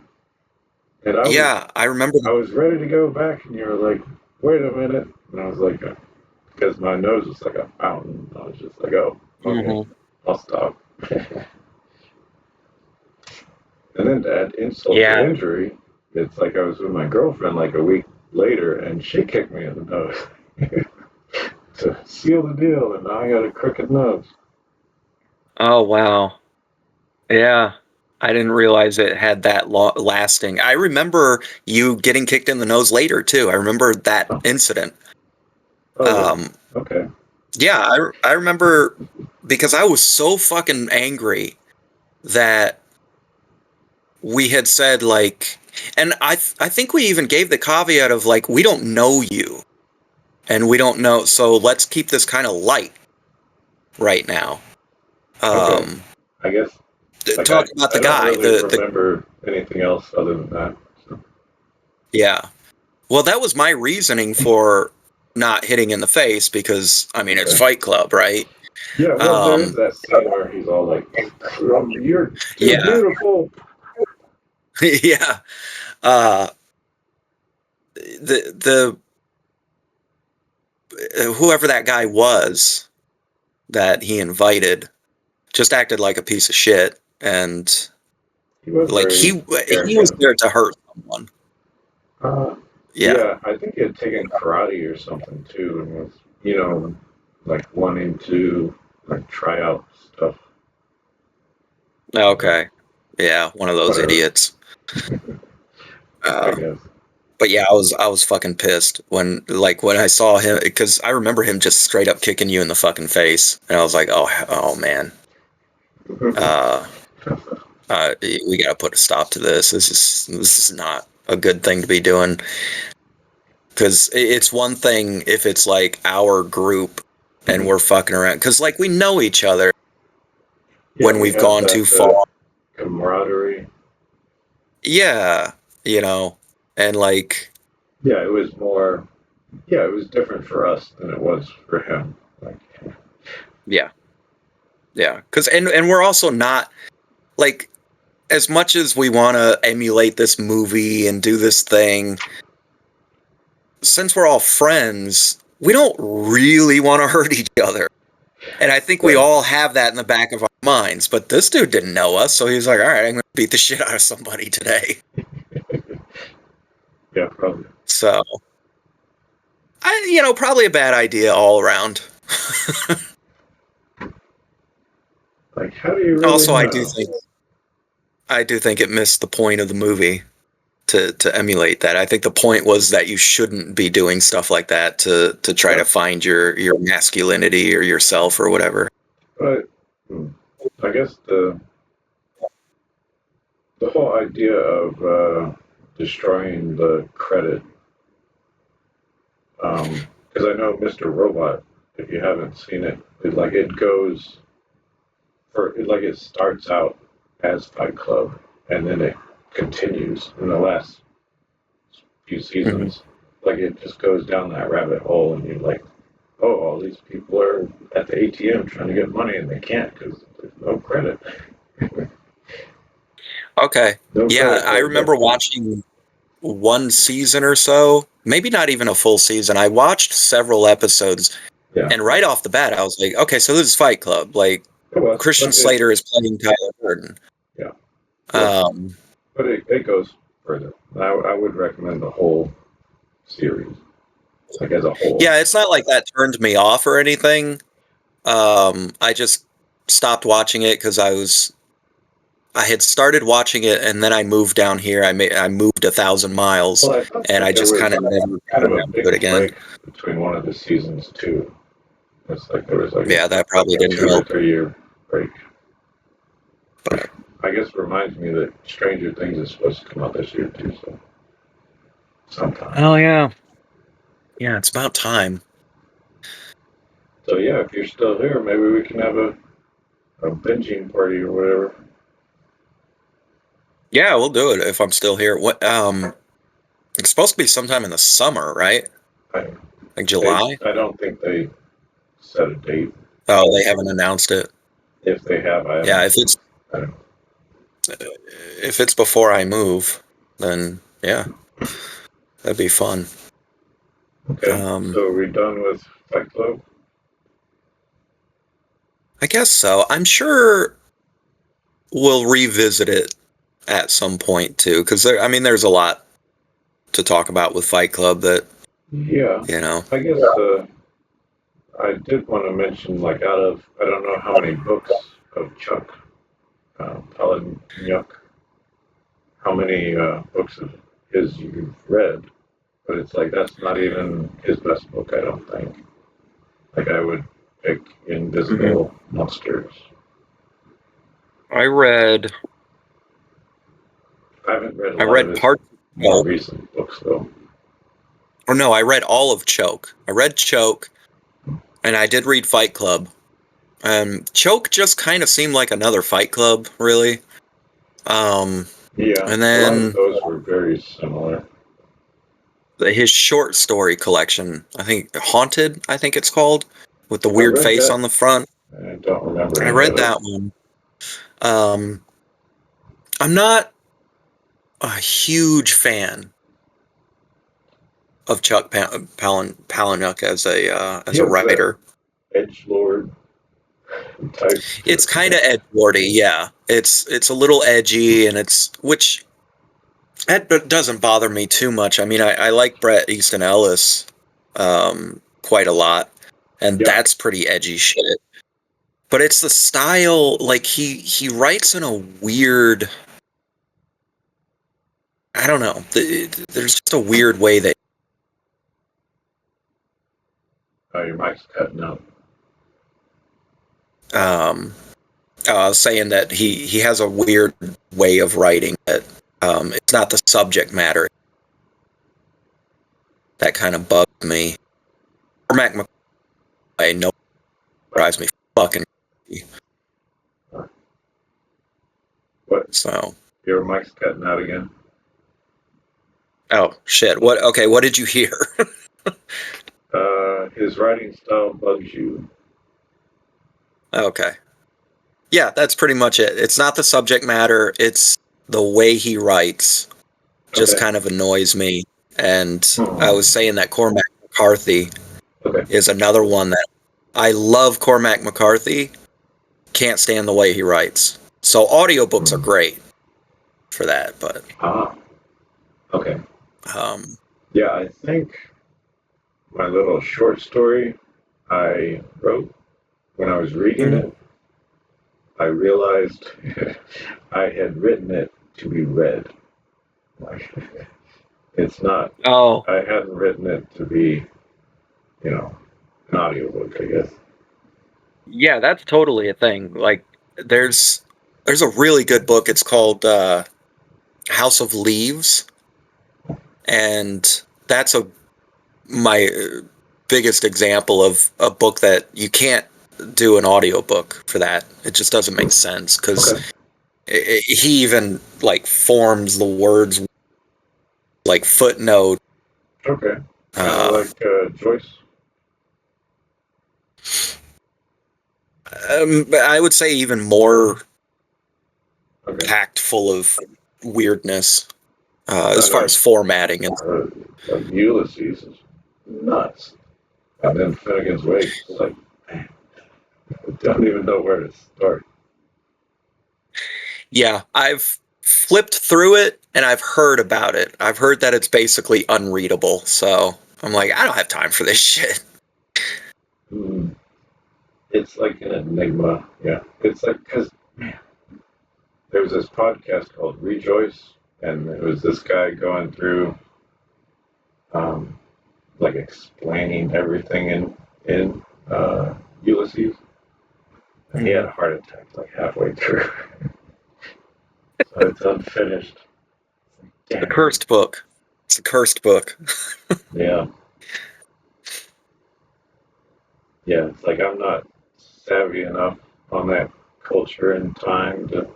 And Yeah, I remember. I was ready to go back, and you were like, wait a minute. And I was like, because my nose was like a fountain. I was just like, oh, okay, Mhm. I'll stop. And then to add insult to Yeah. injury, it's like I was with my girlfriend like a week later, and she kicked me in the nose to seal the deal, and now I got a crooked nose. Oh, wow. Yeah. I didn't realize it had that lasting. I remember you getting kicked in the nose later too. I remember that Oh, incident. oh really? Um, Okay. yeah, I remember because I was so fucking angry that we had said like And I think we even gave the caveat of like, we don't know you, and we don't know, so let's keep this kind of light right now. Okay. I guess like Talk about I the don't guy, really the remember anything else other than that. So. yeah. Well, that was my reasoning for not hitting in the face because I mean it's Okay. Fight Club, right? Yeah, well, there is Um, that scene where he's all like, "You're too yeah, beautiful." yeah. Uh, the whoever that guy was that he invited just acted like a piece of shit, and He was like very he was arrogant. there to hurt someone. Uh, Yeah. yeah, I think he had taken karate or something too, and was, like wanting to like try out stuff. But Okay. Yeah, one of those whatever, idiots. I Uh, guess. but yeah, I was fucking pissed when I saw him because I remember him just straight up kicking you in the fucking face, and I was like, oh man, uh, we gotta put a stop to this. This is not a good thing to be doing. Because it's one thing if it's like our group and we're fucking around, because like we know each other Yeah, when we we've had gone too that far. camaraderie. Yeah, you know, and like, Yeah, it was more. Yeah, it was different for us than it was for him. Like, yeah, yeah. Because and we're also not like, as much as we want to emulate this movie and do this thing, since we're all friends, we don't really want to hurt each other. And I think we yeah, all have that in the back of our minds. But this dude didn't know us, so he's like, all right, I'm going to beat the shit out of somebody today. yeah, probably. So, probably a bad idea all around. Like, how do you really Also, know? I do think it missed the point of the movie to emulate that. I think the point was that you shouldn't be doing stuff like that to try Yeah, to find your masculinity or yourself or whatever. but I guess the whole idea of destroying the credit, because I know Mr. Robot. If you haven't seen it, it goes it starts out as Fight Club, and then it continues in the last few Mhm. seasons. Like it just goes down that rabbit hole, and you're like, oh, all these people are at the ATM trying to get money, and they can't because there's no credit. Okay. No Yeah, credit I card debt. remember watching one season or so, maybe not even a full season. I watched several episodes, Yeah, and right off the bat, I was like, okay, so this is Fight Club. Like, it was, Christian but it Slater is playing Tyler Durden. yeah, but Um, it goes further. I would recommend the whole series, like as a whole. yeah, it's not like that turned me off or anything. I just stopped watching it because I had started watching it and then I moved down here. I moved 1,000 miles Well, I thought and that I there just was kind of never kind got of a around to it big again. break between one of the seasons too. It's like there was like Yeah, that probably a didn't 2 or 3 year break, which help. I guess reminds me that Stranger Things is supposed to come out this year too. So sometime. Oh yeah, yeah, it's about time. So yeah, if you're still here, maybe we can have a binging party or whatever. Yeah, we'll do it if I'm still here. What? It's supposed to be sometime in the summer, right? I, Like July? I don't think they set a date. Oh, they haven't announced it. If they have, I Yeah, haven't. I don't. if it's before I move, then yeah, that'd be fun. Okay, Um, so we're done with Fight Club. I guess so. I'm sure we'll revisit it at some point too, because I mean, there's a lot to talk about with Fight Club that Yeah, you know. I guess I did want to mention, like, out of I don't know how many books of Chuck Palahniuk, how many books of his you've read, but it's like that's not even his best book, I don't think. Like I would pick Mhm. Invisible Monsters. I read I haven't read a I lot of read his parts of more Choke. recent books though. Or no, I read all of Choke. I read Choke, and I did read Fight Club. Choke just kind of seemed like another Fight Club, really. Um, Yeah, and a lot of then those were very similar. his short story collection, I think Haunted, I think it's called, with the I weird read face that. on the front. I don't remember I any read of it. that one. Um, I'm not a huge fan of Chuck Palahniuk He as a has that writer. edgelord type It's to kind of edgelordy, yeah. It's a little edgy, and which that doesn't bother me too much. I mean, I like Bret Easton Ellis quite a lot, and yeah. that's pretty edgy shit. But it's the style, like he writes in a weird, I don't know. There's just a weird way that Oh, your mic's cutting out. um I was saying that he has a weird way of writing that it's not the subject matter that kind of bugs me. Cormac McCoy, no, drives me fucking crazy. What? So, Your mic's cutting out again. oh shit. What? Okay, what did you hear? His writing style bugs you. Okay. Yeah, that's pretty much it. It's not the subject matter, it's the way he writes just Okay. kind of annoys me. And I Hmm. was saying that Cormac McCarthy Okay. is another one that I love. Cormac McCarthy, can't stand the way he writes. So audiobooks are Hmm. great for that, but Ah. Okay. um Yeah, I think my little short story I wrote when I was reading mhm. it, I realized I had written it to be read. Like, it's not. Oh, I hadn't written it to be, you know, an audiobook, I guess. yeah, that's totally a thing. Like there's there's a really good book. It's called House of Leaves, and that's a my biggest example of a book that you can't do an audiobook for that. It just doesn't make sense because Okay. he even like forms the words like footnote. Okay. Kind of Uh, like Joyce. but I would say even more Okay. packed full of weirdness I as far know as formatting and like Ulysses is nuts. And then Finnegan's Wake is like, man, I don't even know where to start. yeah, I've flipped through it and I've heard about it. I've heard that it's basically unreadable. So I'm like, I don't have time for this shit. Hmm. It's like an enigma. Yeah. It's like, because there was this podcast called Rejoice, and it was this guy going through, um, like explaining everything in Ulysses. And he had Mhm. a heart attack like halfway through. So it's unfinished. The Damn. cursed book. It's a cursed book. Yeah. Yeah. It's like I'm not savvy enough on that culture and time to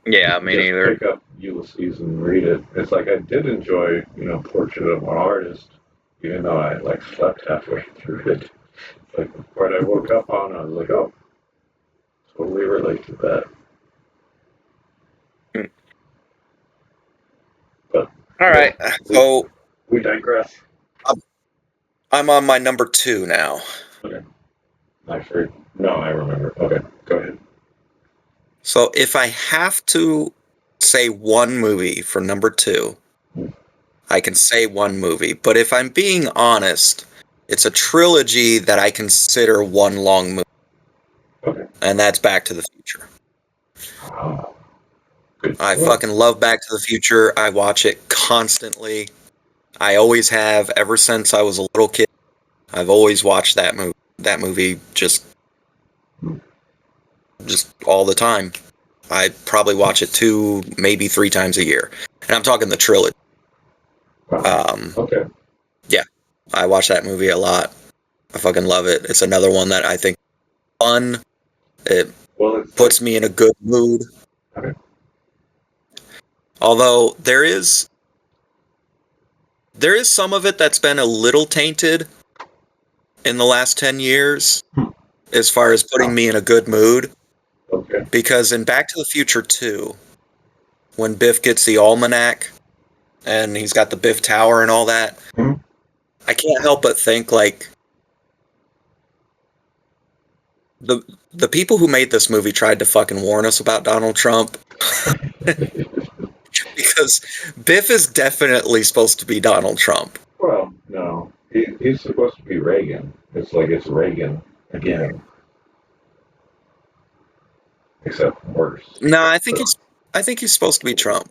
Yeah, me just neither. pick up Ulysses and read it. It's like I did enjoy, Portrait of an Artist, even though I like slept halfway through it. It's like the part I woke up on, I was like, oh, totally relate to that. Mm. But All yeah, right. we So we digress. I'm I'm on my number two now. Okay, I heard. No, I remember. Okay, go ahead. So if I have to say one movie for number two, I can say one movie. But if I'm being honest, it's a trilogy that I consider one long movie, Okay. and that's Back to the Future. Ah, good I choice. fucking love Back to the Future. I watch it constantly. I always have ever since I was a little kid. I've always watched that movie. That movie just all the time. I probably watch it 2, maybe 3 times a year. And I'm talking the trilogy. Okay. Yeah, I watch that movie a lot. I fucking love it. It's another one that I think is fun. It puts me in a good mood. Okay. Although there is some of it that's been a little tainted in the last 10 years as far as putting me in a good mood. Okay. Because in Back to the Future 2, when Biff gets the almanac and he's got the Biff Tower and all that, I can't help but think, like, the people who made this movie tried to fucking warn us about Donald Trump. Because Biff is definitely supposed to be Donald Trump. Well, no. He's supposed to be Reagan. It's like it's Reagan again. Except worse. No, I think he's supposed to be Trump.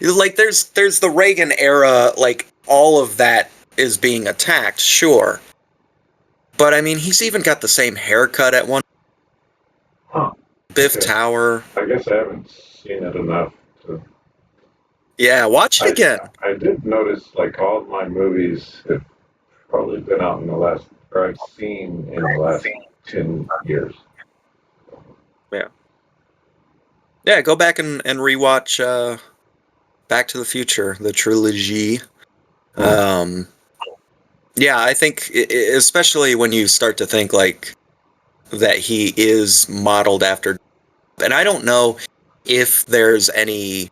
Like there's the Reagan era, like all of that is being attacked, sure. But I mean, he's even got the same haircut at one. Biff Tower. I guess I haven't seen it enough to. Yeah, watch it again. I did notice, like, all of my movies have probably been out in the last, or I've seen in the last 10 years. Yeah. Yeah, go back and rewatch Back to the Future, the trilogy. Yeah, I think, especially when you start to think, like, that he is modeled after. And I don't know if there's any.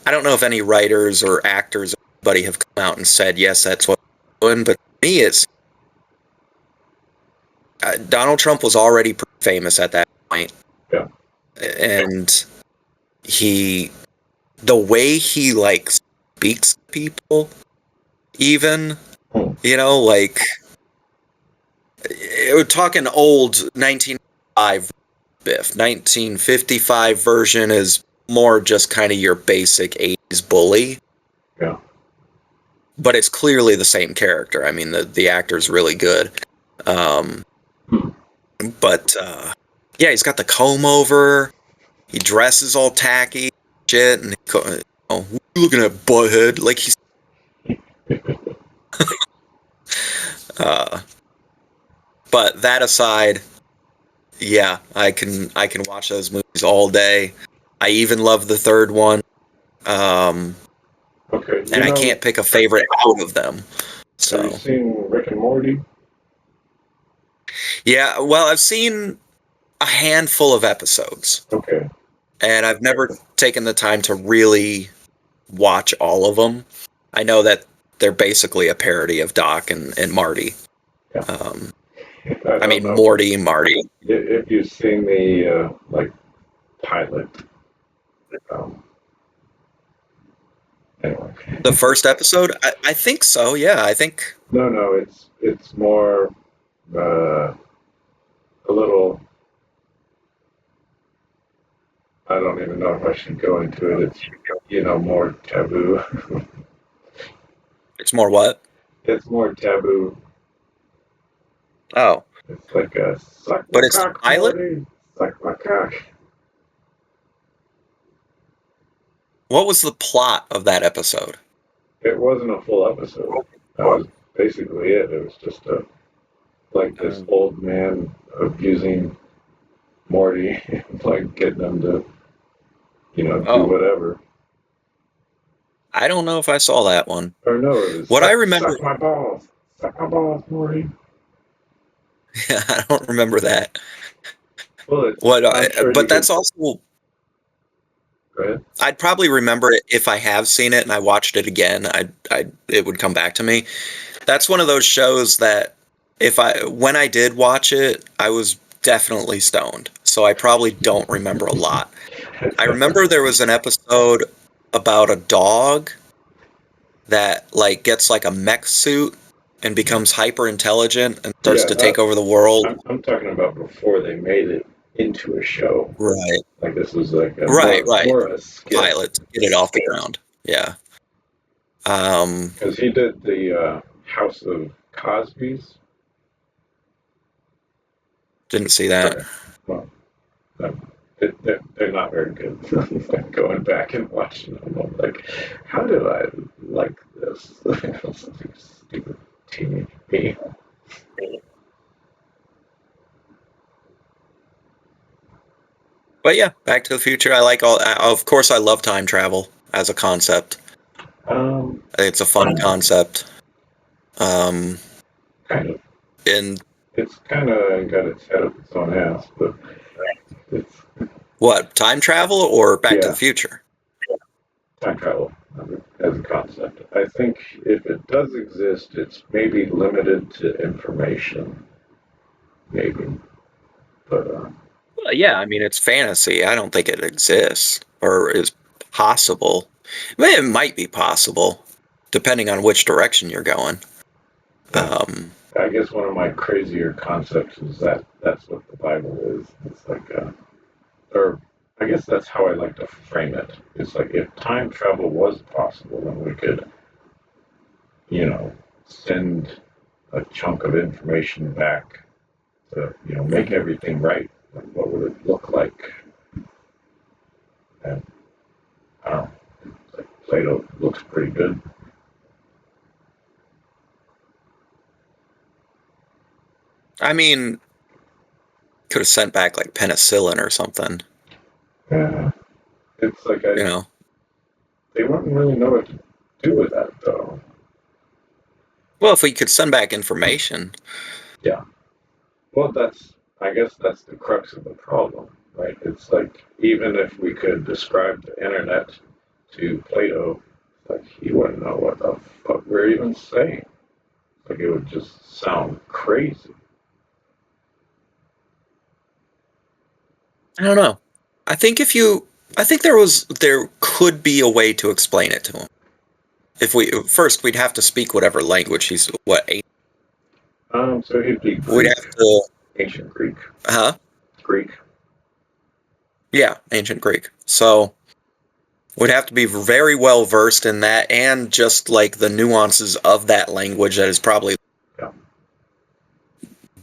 I don't know if any writers or actors or anybody have come out and said, yes, that's what we're doing. But to me, it's. Donald Trump was already pretty famous at that point. Yeah. And the way he, like, speaks to people, even, you know, like, we're talking old 1955 Biff. 1955 version is more just kind of your basic 80s bully. Yeah. But it's clearly the same character. I mean, the actor's really good. But, yeah, he's got the comb over. He dresses all tacky shit. And, you know, looking at butthead. Like, he's... but that aside, yeah, I can watch those movies all day. I even love the third one. Okay. And I can't pick a favorite out of them. So. Have you seen Rick and Morty? Yeah, well, I've seen a handful of episodes. Okay. And I've never taken the time to really watch all of them. I know that they're basically a parody of Doc and Marty. Yeah. I mean, Morty, Marty. If you've seen the, like, pilot. Anyway. The first episode? I think so, yeah. I think... No, it's more a little... I don't even know if I should go into it. It's, you know, more taboo. It's more what? It's more taboo. Oh. It's like a suck but my it's cock, pilot? Morty. Suck my cock. What was the plot of that episode? It wasn't a full episode. That was basically it. It was just this old man abusing Morty, like getting him to, you know, do whatever. I don't know if I saw that one. Or no, it was what I remember. Suck my balls. Suck my balls, Morty. Yeah, I don't remember that. Well, but that's also. Go ahead. I'd probably remember it if I have seen it and I watched it again. It would come back to me. That's one of those shows that when I did watch it, I was definitely stoned. So I probably don't remember a lot. I remember there was an episode about a dog that, like, gets like a mech suit and becomes hyper intelligent and starts to take over the world. I'm talking about before they made it into a show. Right. Like this was like a more a skit. Pilot to get it off the ground. Yeah. Because he did the House of Cosby's. Didn't see that. Well, they're not very good. Like going back and watching them, I'm like, how did I like this? Stupid teenage me. But yeah, Back to the Future. I like all. Of course, I love time travel as a concept. Um, It's a fun concept. Um, kind of. and It's kind of got its head up its own ass, but it's what, time travel or Back to the yeah, Future? time travel as a concept. I think if it does exist, it's maybe limited to information, maybe. But Well, yeah, I mean it's fantasy. I don't think it exists or is possible. I mean, it might be possible, depending on which direction you're going. yeah, Um, I guess one of my crazier concepts is that that's what the Bible is. It's like, or I guess that's how I like to frame it. It's like if time travel was possible, then we could, send a chunk of information back to, make mhm. everything right. Like, what would it look like? And I don't know. It's like Plato looks pretty good. I mean, could have sent back like penicillin or something. Yeah, it's like You know. they wouldn't really know what to do with that though. Well, if we could send back information. Yeah. Well, I guess that's the crux of the problem, right? It's like even if we could describe the internet to Plato, like he wouldn't know what the fuck we're even saying. Like it would just sound crazy. I don't know. I think if you, I think there could be a way to explain it to him. If we first, we'd have to speak whatever language he's what So he'd be we'd Greek, have to, ancient Greek, huh? Greek. Yeah, ancient Greek. So we'd have to be very well versed in that and just like the nuances of that language that is probably. Yeah.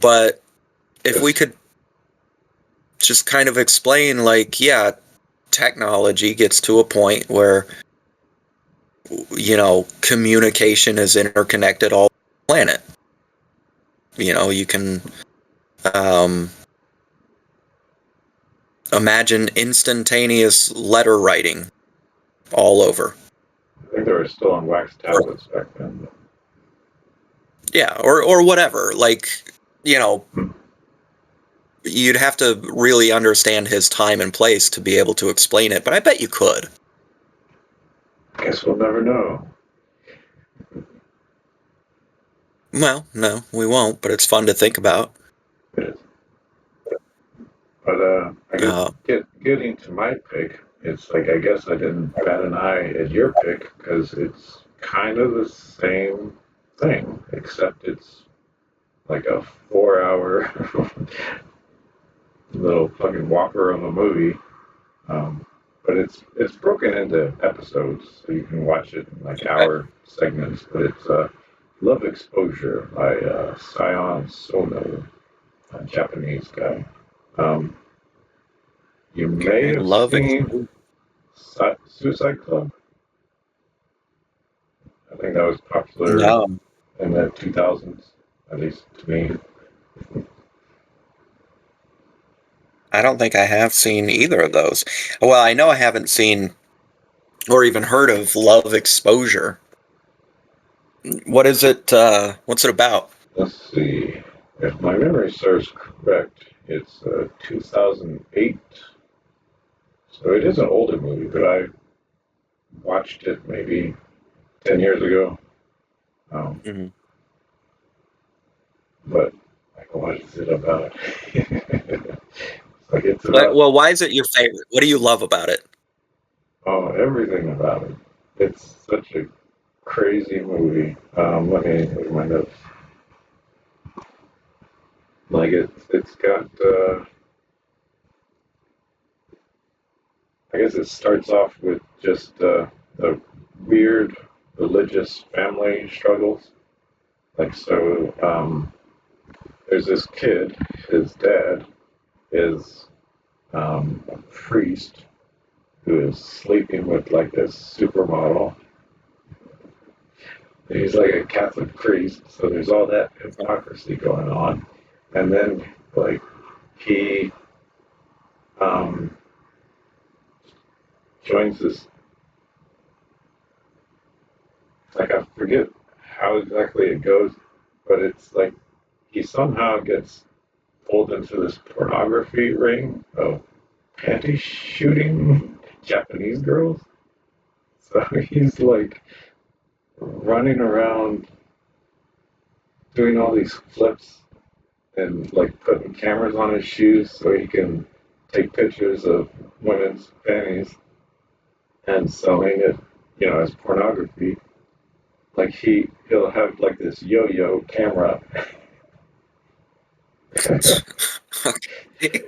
But if we Yes. could just kind of explain, like, yeah, technology gets to a point where communication is interconnected all over the planet. You can um, imagine instantaneous letter writing all over. I think they were still on wax Or, tablets back then. yeah, or whatever. Like, you know, Hmm. you'd have to really understand his time and place to be able to explain it, but I bet you could. Guess we'll never know. Well, no, we won't, but it's fun to think about. It is. But I guess Uh, getting to my pick, it's like I guess I didn't bat an eye at your pick because it's kind of the same thing, except it's like a 4 hour little fucking whopper of a movie. Um, but it's broken into episodes, so you can watch it in like okay. hour segments. But it's Love Exposure by Sion Sono, a Japanese guy. Um, you may Okay. have Love seen exposure. Suicide Club. I think that was popular No, in the 2000s, at least to me. I don't think I have seen either of those. Well, I know I haven't seen or even heard of Love Exposure. What is it? What's it about? Let's see. If my memory serves correct, it's 2008. So it is an older movie, but I watched it maybe 10 years ago. Um, Mhm. but like, what is it about? Like it's about Well, why is it your favorite? What do you love about it? everything about it. It's such a crazy movie. Let me look at my notes. Like it's got. I guess it starts off with just the weird religious family struggles. Like so, there's this kid. His dad is a priest who is sleeping with like this supermodel. He's like a Catholic priest, so there's all that hypocrisy going on. And then like he um, joins this, like I forget how exactly it goes, but it's like he somehow gets pulled into this pornography ring of panty shooting Japanese girls. So he's like running around doing all these flips and like putting cameras on his shoes so he can take pictures of women's panties and selling it, as pornography. Like he'll have like this yo-yo camera, Okay.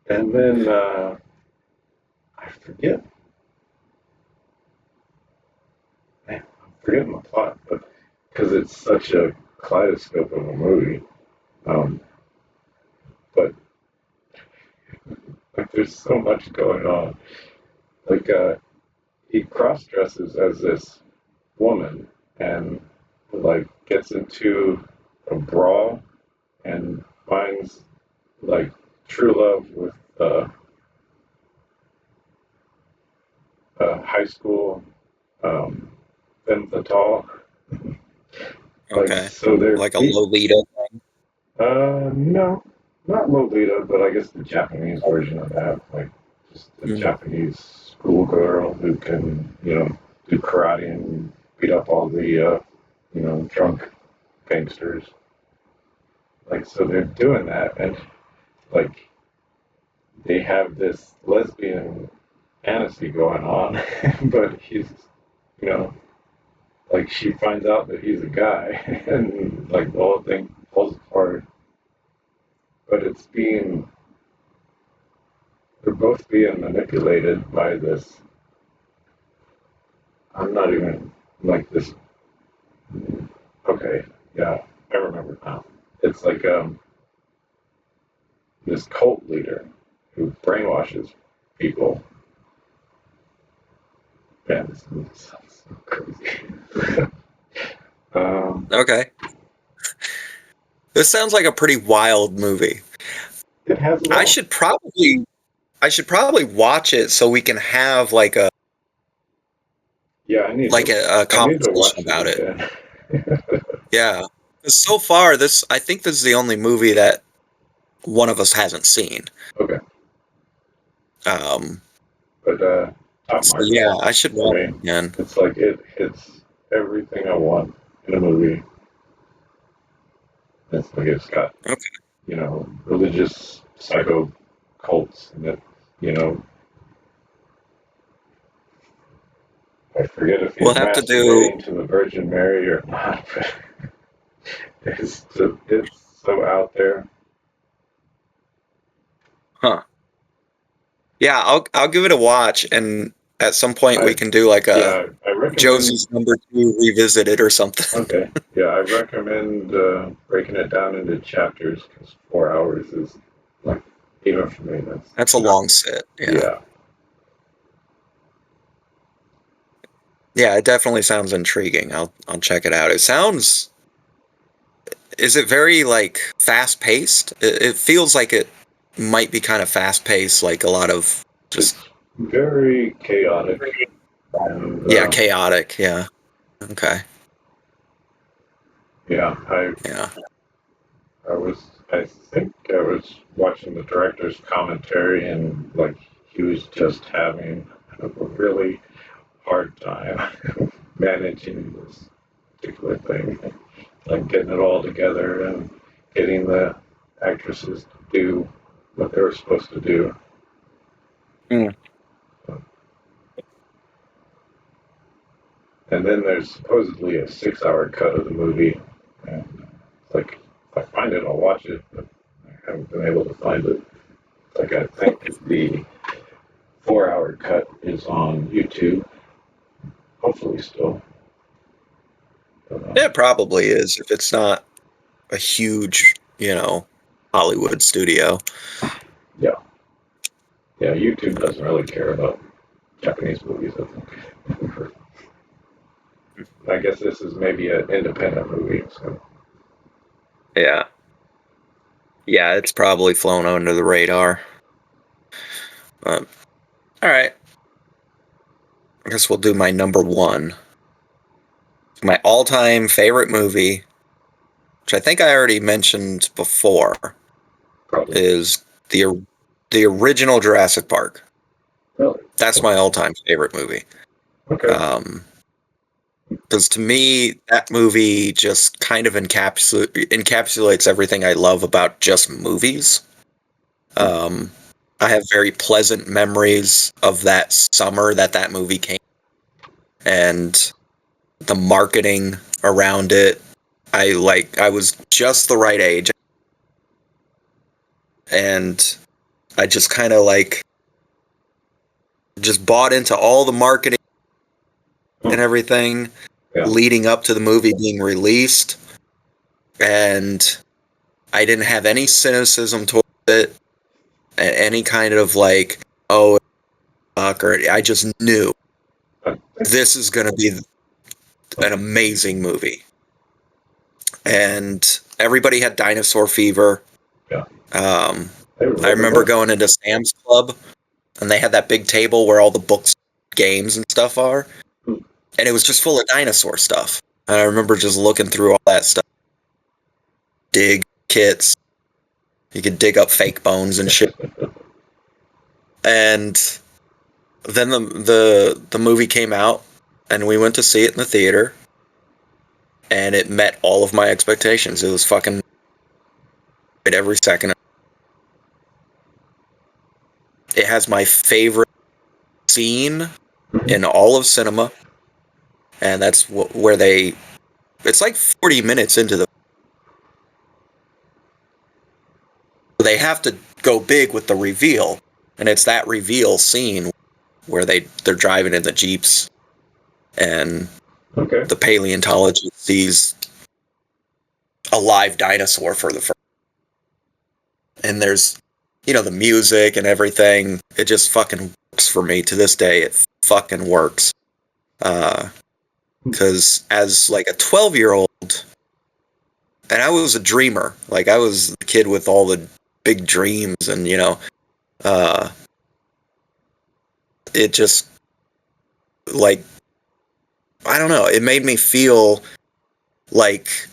and then I forget, man, I'm forgetting the plot, but because it's such a kaleidoscope of a movie, um, but like there's so much going on. Like he cross dresses as this woman and like gets into a brawl and finds like true love with high school um, femme fatale. Like Okay. so they're Like a Lolita. no, not Lolita, but I guess the Japanese version of that, like just a Mm. Japanese schoolgirl who can do karate and beat up all the drunk gangsters. Like so they're doing that, and like they have this lesbian fantasy going on, but he's, you know, like she finds out that he's a guy, and like the whole thing falls apart. But they're both being manipulated by this. I'm not even like this. Okay, yeah, I remember now. It's like this cult leader who brainwashes people. Man, this movie sounds so crazy. um, Okay. This sounds like a pretty wild movie. it has it I all. should probably I should probably watch it so we can have Yeah, a I need to conversation watch it about it. again. Yeah. 'Cause so far I think this is the only movie that one of us hasn't seen. Okay, Um but top so marks yeah, I should for watch me. it again. It's like it hits everything I want in a movie. It's like it's got Okay. religious psycho cults and it. You know, I forget if he's We'll have to do masturbating to the Virgin Mary or not. But it's so out there. huh. Yeah, I'll give it a watch and at some point we I can do like a Yeah, I recommend. Josie's number 2 revisited or something. Okay, yeah, I recommend breaking it down into chapters because 4 hours is like even for me that's That's a long sit. Yeah. yeah. Yeah, it definitely sounds intriguing. I'll check it out. It sounds is it very like fast paced? It feels like it might be kind of fast paced, like a lot of just It's very chaotic and yeah, chaotic. Yeah. Okay. yeah, Yeah. I think I was watching the director's commentary and like he was just having a really hard time managing this particular thing, like getting it all together and getting the actresses to do what they were supposed to do. Mm. And then there's supposedly a 6 hour cut of the movie. And it's like, if I find it, I'll watch it, but I haven't been able to find it. Like, I think the 4 hour cut is on YouTube, hopefully still. But, It probably is if it's not a huge, Hollywood studio. yeah. Yeah, YouTube doesn't really care about Japanese movies, I think. I guess this is maybe an independent movie, so Yeah. Yeah, it's probably flown under the radar. But, all right. I guess we'll do my number one. My all-time favorite movie, which I think I already mentioned before, probably. is the original Jurassic Park. Really? That's my all-time favorite movie. Okay. Because to me, that movie just kind of encapsulates everything I love about just movies. Um, I have very pleasant memories of that summer that movie came, and the marketing around it. I was just the right age, and I just kind of just bought into all the marketing and Hmm. everything Yeah. leading up to the movie being released, and I didn't have any cynicism towards it, any kind of oh, or I just knew I think, this is going to be an amazing movie. And everybody had dinosaur fever. yeah. Um, They I really remember were. going into Sam's Club, and they had that big table where all the books, games, and stuff are, Hmm. and it was just full of dinosaur stuff. And I remember just looking through all that stuff, dig kits. You could dig up fake bones and shit. And then the movie came out, and we went to see it in the theater, and it met all of my expectations. It was fucking every second. It has my favorite scene Mhm. in all of cinema, and that's where they. It's like 40 minutes into the. They have to go big with the reveal, and it's that reveal scene where they're driving in the jeeps, and Okay. the paleontologist sees a live dinosaur for the first. And there's, the music and everything. It just fucking works for me to this day. It fucking works. Because as like a 12-year-old, and I was a dreamer. Like I was the kid with all the big dreams, and uh, it just like I don't know. It made me feel like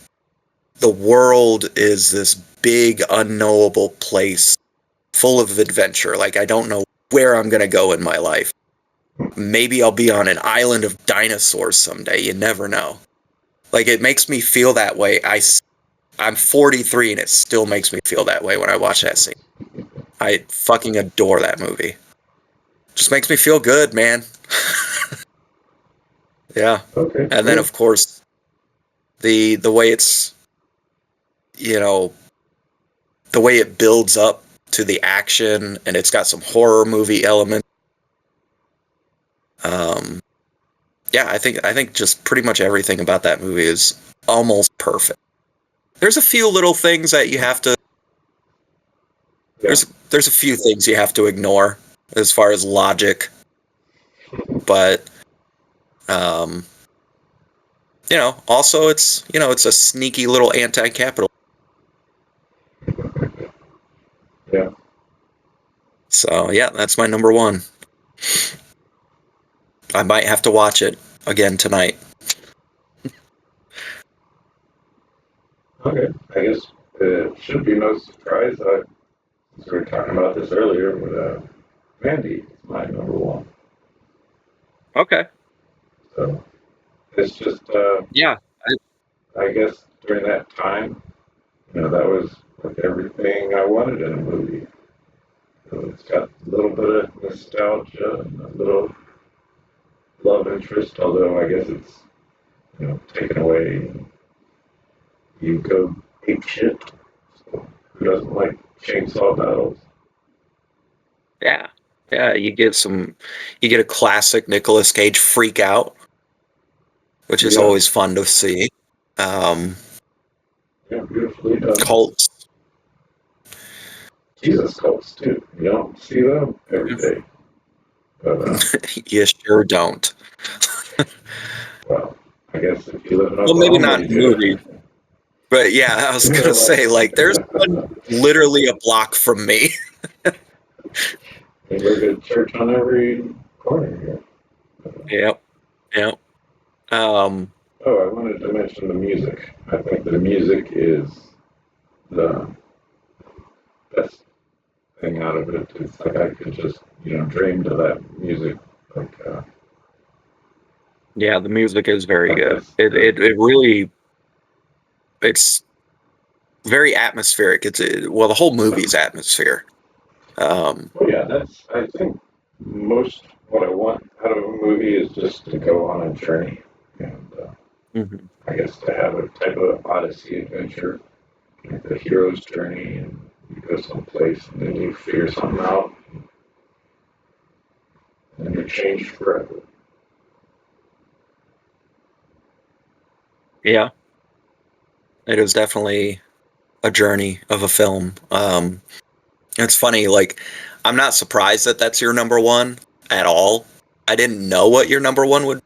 the world is this big unknowable place full of adventure. Like I don't know where I'm gonna go in my life. Maybe I'll be on an island of dinosaurs someday. You never know. Like it makes me feel that way. I'm 43 and it still makes me feel that way when I watch that scene. I fucking adore that movie. Just makes me feel good, man. Yeah. Okay. And then Cool. of course the way it's, you know, the way it builds up to the action, and it's got some horror movie elements. Um yeah, I think just pretty much everything about that movie is almost perfect. There's a few little things that you have to Yeah. there's a few things you have to ignore as far as logic, but um also it's a sneaky little anti-capital. Yeah. So, yeah, that's my number one. I might have to watch it again tonight. Okay. I guess it should be no surprise. We were talking about this earlier, but Mandy is my number one. Okay. So it's just, Yeah. I guess during that time, that was like everything I wanted in a movie. So it's got a little bit of nostalgia and a little love interest, although I guess it's, taken away. You go ape shit. So who doesn't like chainsaw battles? Yeah. Yeah, you get a classic Nicolas Cage freak out, which is Yeah, always fun to see. Um yeah, beautifully done. Cults. Jesus cults too. You don't see them every day. But You sure don't. well, I guess if you live in Well, maybe Oklahoma, not you in movies, do. but yeah, I was Yeah, gonna like say like there's one literally a block from me. you look at church on every corner here. Yep, yep. Um, Oh, I wanted to mention the music. I think the music is the best thing out of it. It's like I could just, dream to that music. Like, yeah, the music is very good. that's It really it's very atmospheric. Well, the whole movie's atmosphere. well, yeah, that's, I think most what I want out of a movie is just to go on a journey. And mhm. I guess to have a type of odyssey adventure, like the hero's journey, and you go someplace and then you figure something out and you're changed forever. Yeah, it is definitely a journey of a film. It's funny, like I'm not surprised that that's your number one at all. I didn't know what your number one would,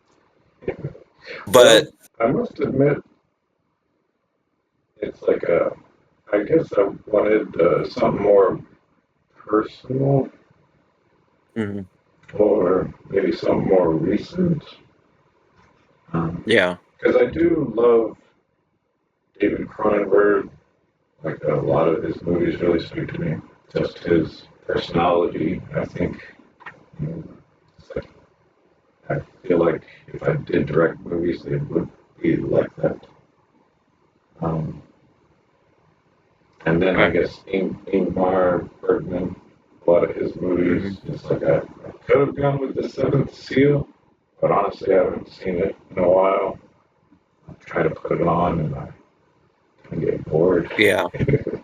but Well, I must admit, it's like I guess I wanted something more personal mhm, or maybe something more recent. yeah, Because I do love David Cronenberg. Like a lot of his movies really speak to me. Just his personality, I think. It's like, I feel like if I did direct movies, they would be like that. Um, and then I right, guess Ingmar Bergman, a lot of his movies, mhm. it's like I could have gone with The Seventh Seal, but honestly, I haven't seen it in a while. I try to put it on and I get bored. Yeah. But,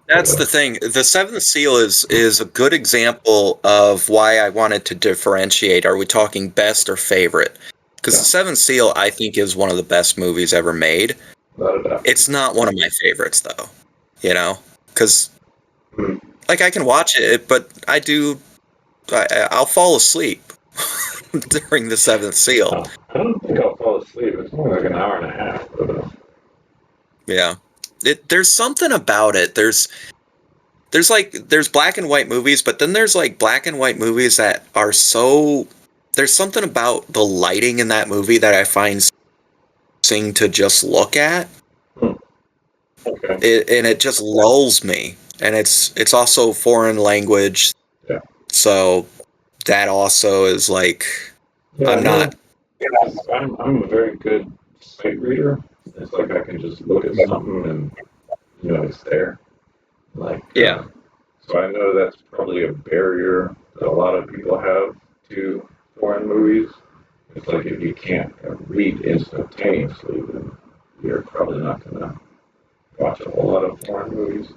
That's the thing. The Seventh Seal is a good example of why I wanted to differentiate. Are we talking best or favorite? Because The yeah, Seventh Seal, I think, is one of the best movies ever made. without a doubt. It's not one of my favorites, though. You know, because Hmm. like I can watch it, but I'll fall asleep during The Seventh Seal. I don't think I'll fall asleep. It's only like an hour and a half. But, Yeah, there's something about it. There's black and white movies, but then there's like black and white movies that are so there's something about the lighting in that movie that I find sing to just look at hmm, okay. it, and it just lulls me. And it's also foreign language, Yeah. so that also is like Yeah, I I'm know. not. 'Cause I'm a very good sight reader. It's like I can just look at Mhm. something and it's there. Like, Yeah, so I know that's probably a barrier that a lot of people have to foreign movies. It's like if you can't read instantaneously, then you're probably not gonna watch a whole lot of foreign movies.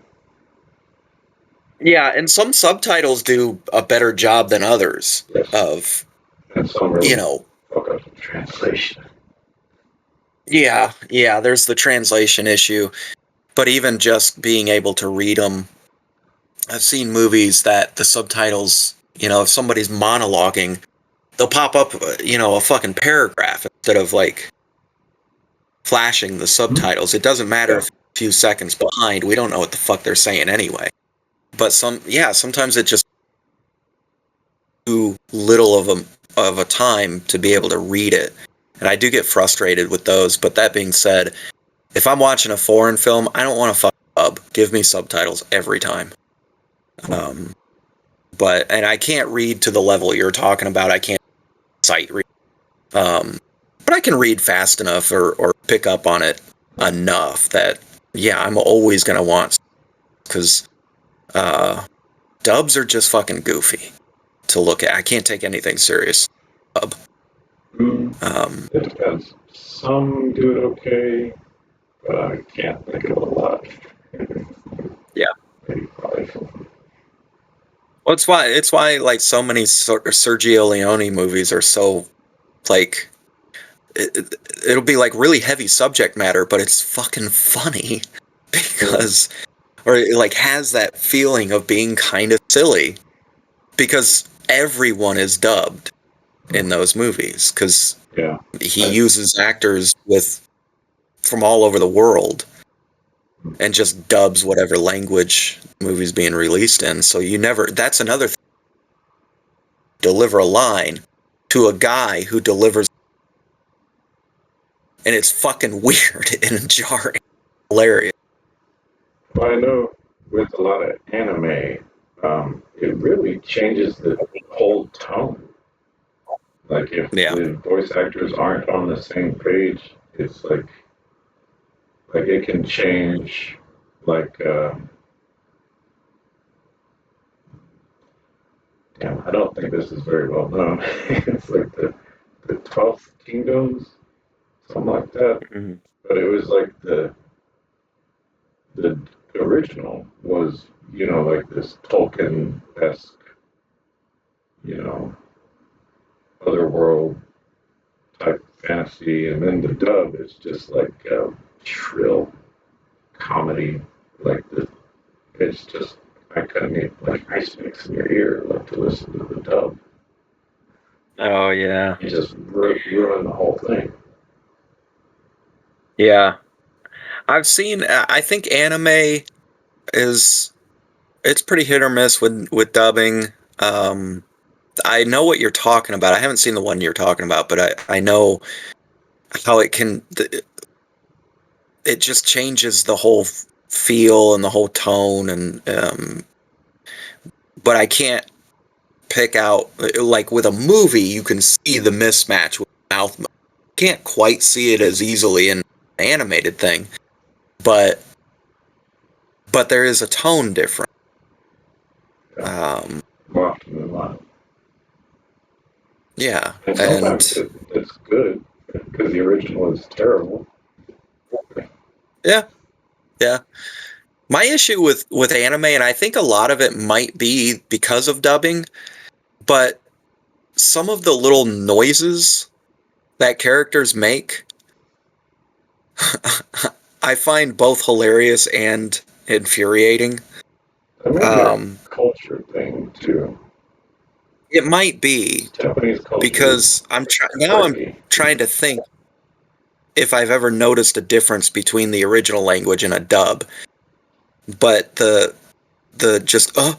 yeah, and some subtitles do a better job than others Yes, of and some you really know. fuck up the translation. Yeah, yeah, there's the translation issue, but even just being able to read them. I've seen movies that the subtitles, if somebody's monologuing, they'll pop up, a fucking paragraph instead of like flashing the Hmm? subtitles. It doesn't matter Yeah, if it's a few seconds behind. We don't know what the fuck they're saying anyway. But sometimes it just too little of a time to be able to read it. And I do get frustrated with those. But that being said, if I'm watching a foreign film, I don't want to fuck up. Give me subtitles every time. Um, and I can't read to the level you're talking about. I can't sight read. But I can read fast enough or pick up on it enough that, yeah, I'm always going to want, because uh, dubs are just fucking goofy to look at. I can't take anything serious. Dub. mm, Um, it depends. Some do it okay, but I can't think of a lot. yeah. Maybe five. Well, it's why like so many Sergio Leone movies are so like it'll be like really heavy subject matter, but it's fucking funny Mm, because or it like has that feeling of being kind of silly because everyone is dubbed in those movies because Yeah. he uses actors from all over the world and just dubs whatever language the movie's being released in. So you never, that's another thing, deliver a line to a guy who delivers, and it's fucking weird and jarring, hilarious. Well, I know with a lot of anime, it really changes the whole tone. Like if Yeah. the voice actors aren't on the same page, it's like it can change. Like, damn, I don't think this is very well known. It's like the 12th Kingdoms, something like that. Mhm. But it was like the original was, like this Tolkien-esque, you know, otherworld type fantasy, and then the dub is just like shrill comedy. Like it's just I couldn't even like ice mix in your ear like to listen to the dub. Oh yeah. You just ruin the whole thing. Yeah. I've seen, I think anime is, it's pretty hit or miss with dubbing. Um, I know what you're talking about. I haven't seen the one you're talking about, but I know how it just changes the whole feel and the whole tone, and but I can't pick out, like with a movie you can see the mismatch with mouth. Can't quite see it as easily in an animated thing, but there is a tone difference. Yeah, Um, more often than not. yeah, And sometimes and it's good because the original is terrible. yeah, yeah. My issue with anime, and I think a lot of it might be because of dubbing, but some of the little noises that characters make, I find both hilarious and infuriating. That may be a Um, culture thing too. it might be Japanese culture is because now I'm quirky. trying to think if I've ever noticed a difference between the original language and a dub, but the just huh,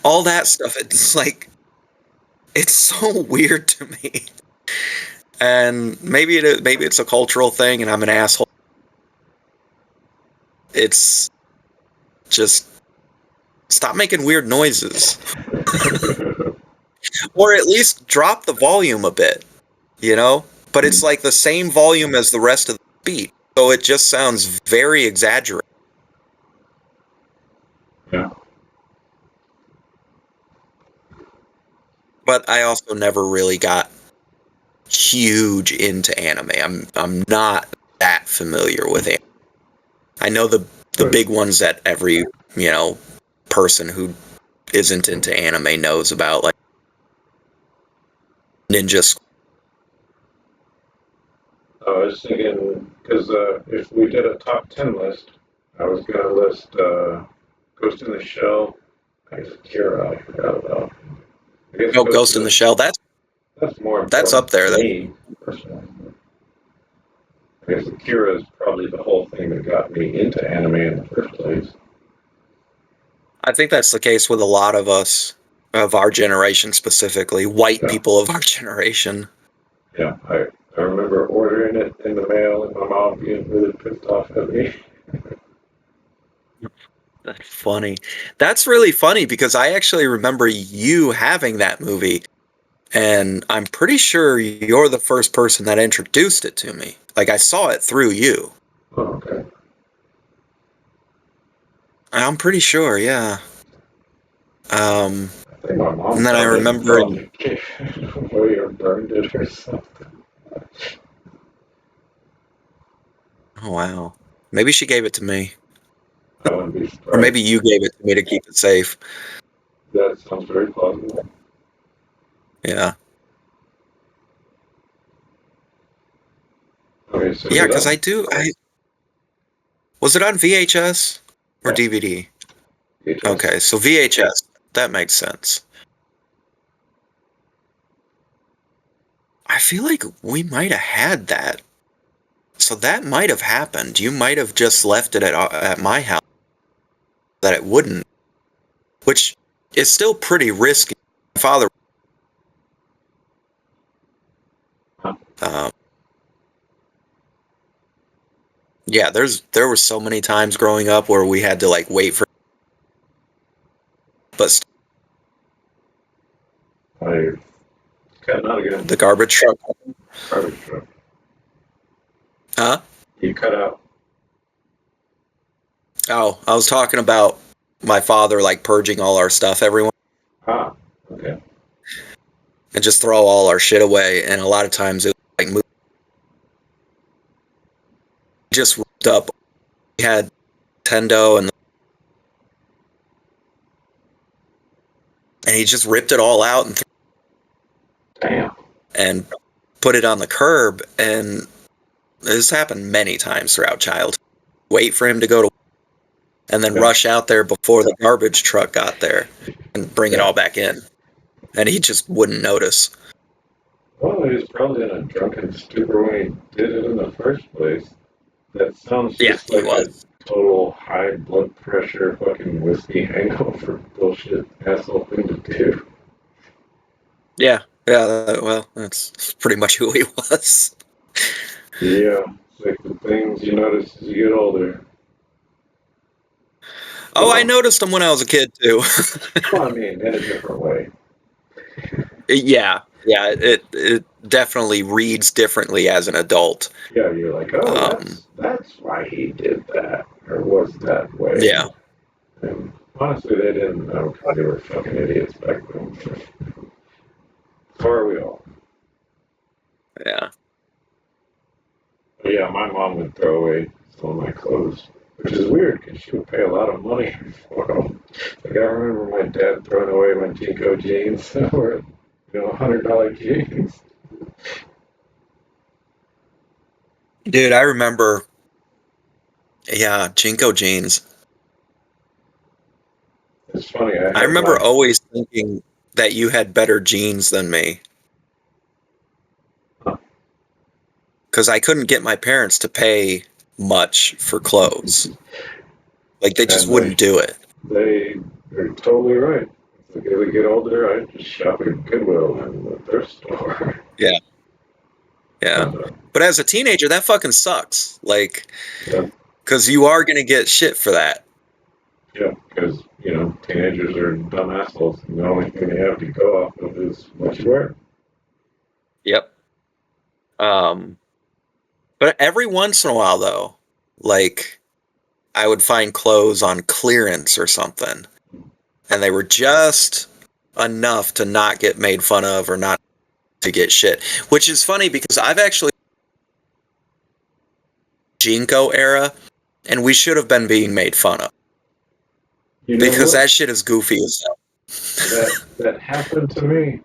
all that stuff, it's like it's so weird to me. And maybe it's a cultural thing and I'm an asshole. It's just stop making weird noises or at least drop the volume a bit, you know? But it's like the same volume as the rest of the beat. So it just sounds very exaggerated. Yeah. But I also never really got huge into anime. I'm not that familiar with it. I know the But big ones that every, you know, person who isn't into anime knows about, like Ninja I was thinking because if we did a top 10 list, I was gonna list Ghost in the Shell. I guess Kira I forgot about. I guess Oh, Ghost in the Shell. That's more That's up important to there. me personally. I guess Kira is probably the whole thing that got me into anime in the first place. I think that's the case with a lot of us of our generation, specifically white Yeah, people of our generation. yeah. I remember ordering it in the mail and my mom being really pissed off at me. That's funny. That's really funny because I actually remember you having that movie, and I'm pretty sure you're the first person that introduced it to me. Like I saw it through you. Oh, okay. I'm pretty sure, yeah. Um, I think my mom and then I remember, probably gave it away or burned it or something. oh wow, maybe she gave it to me, I wouldn't be or maybe surprised. you gave it to me to keep it safe. That sounds very plausible. Yeah, Okay, so yeah, did because I? I do. Was it on VHS or Yeah, DVD? VHS. Okay, so VHS. That makes sense. I feel like we might have had that. So that might have happened. You might have just left it at my house that it wouldn't, which is still pretty risky. My father, um, yeah, there were so many times growing up where we had to like wait for, but I cut out again. the garbage truck, Garbage truck. huh? You cut out. Oh, I was talking about my father like purging all our stuff everyone Ah, okay. and just throw all our shit away, and a lot of times it was like just ripped up. We had Nintendo and he just ripped it all out Damn. and put it on the curb. And this happened many times throughout childhood. Wait for him to go to, and then Yeah. rush out there before the garbage truck got there and bring it Yeah. all back in. And he just wouldn't notice. Well, he was probably in a drunken stupor when he did it in the first place. That sounds Yeah, just he like a was. total high blood pressure fucking whiskey hangover bullshit asshole thing to do. Yeah, yeah. Well, that's pretty much who he was. Yeah, it's like the things you notice as you get older. Oh, I noticed him when I was a kid too. Well, I mean, in a different way. Yeah, yeah. It definitely reads differently as an adult. Yeah, you're like, oh, Um, that's why he did that, or was that way. yeah, And honestly, they didn't know because they were fucking idiots back then. So are we all. yeah. But yeah, my mom would throw away some of my clothes, which is weird because she would pay a lot of money for them. Like I remember my dad throwing away my Jinko jeans, or $100 jeans. Dude, I remember. Yeah, Jinko jeans. It's funny. I I have remember my always thinking that you had better jeans than me because I couldn't get my parents to pay much for clothes. Like they just and wouldn't do it. they are totally right. Like, as I get older, I just shop at Goodwill and the thrift store. Yeah, yeah. And But as a teenager, that fucking sucks. Like, yeah, because you are gonna get shit for that. yeah, because teenagers are dumb assholes, and the only thing they have to go off of is what you wear. Yep. Um, but every once in a while, though, like I would find clothes on clearance or something, and they were just enough to not get made fun of or not to get shit. Which is funny because I've actually Jinko era, and we should have been being made fun of You know because what? that shit is goofy as hell. That happened to me.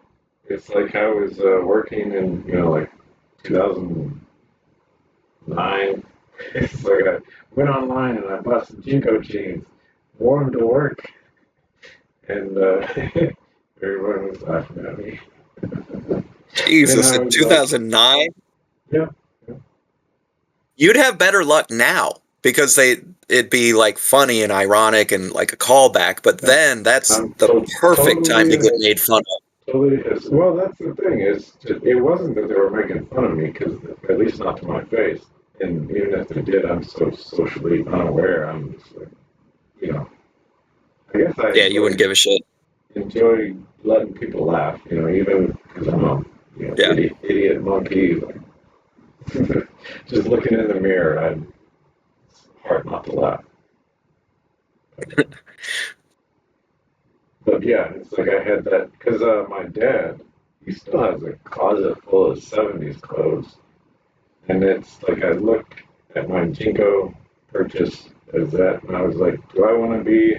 It's like I was working in like 2009. It's like I went online and I bought some Jinko jeans, wore them to work, and everyone was laughing at me. And Jesus, I in was like, 2009, yeah, you'd have better luck now because it'd be like funny and ironic and like a callback, but yeah. then that's I'm the perfect time totally to get made fun of. totally. Well, that's the thing. It wasn't that they were making fun of me, because at least not to my face. And even if they did, I'm so socially unaware. I'm just like, you know, I guess I Yeah, you wouldn't give a shit. enjoy letting people laugh. Even because I'm a Yeah. idiot monkey. Like, just looking in the mirror, it's hard not to laugh. But yeah, it's like I had that because my dad, he still has a closet full of '70s clothes, and it's like I looked at my Jinko purchase as that, and I was like, do I want to be,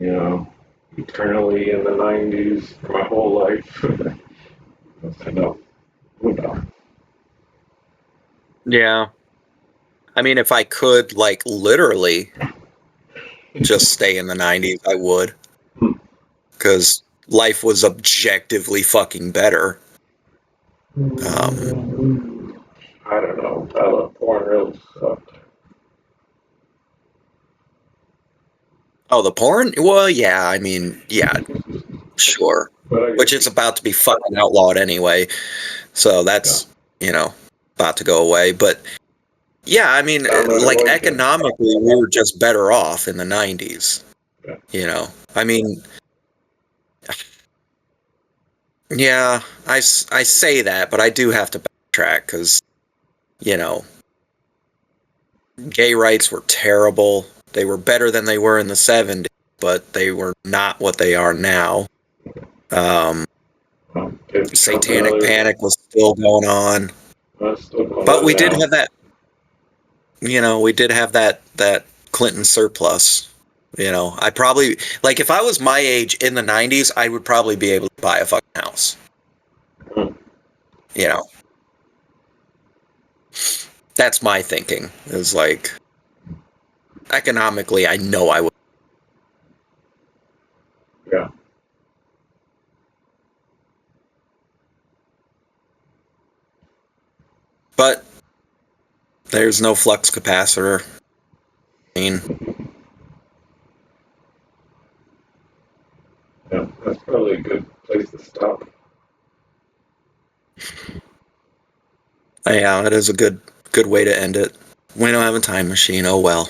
you know, eternally in the '90s for my whole life? I said, no, no. Yeah. I mean, if I could, like, literally just stay in the 90s, I would. Hmm. Because life was objectively fucking better. I don't know. I love porn really sucked. Oh, the porn? Well, yeah, I mean, yeah, sure. But I Which guess, is about to be fucking outlawed anyway. So yeah. that's, you know, about to go away. But yeah, I mean, Found out it like was good. economically, we were just better off in the 90s. Yeah. You know, I mean, yeah, I say that, but I do have to backtrack because, you know, gay rights were terrible. They were better than they were in the 70s, but they were not what they are now. If Trump and Satanic others, panic was still going on. that's still going But on we did now. have that, we did have that Clinton surplus. I probably, like, if I was my age in the 90s, I would probably be able to buy a fucking house. Hmm. You know, that's my thinking. Is like, economically, I know I would. Yeah. But there's no flux capacitor. I mean, Yeah. That's probably a good place to stop. yeah, it is a good way to end it. We don't have a time machine. Oh well.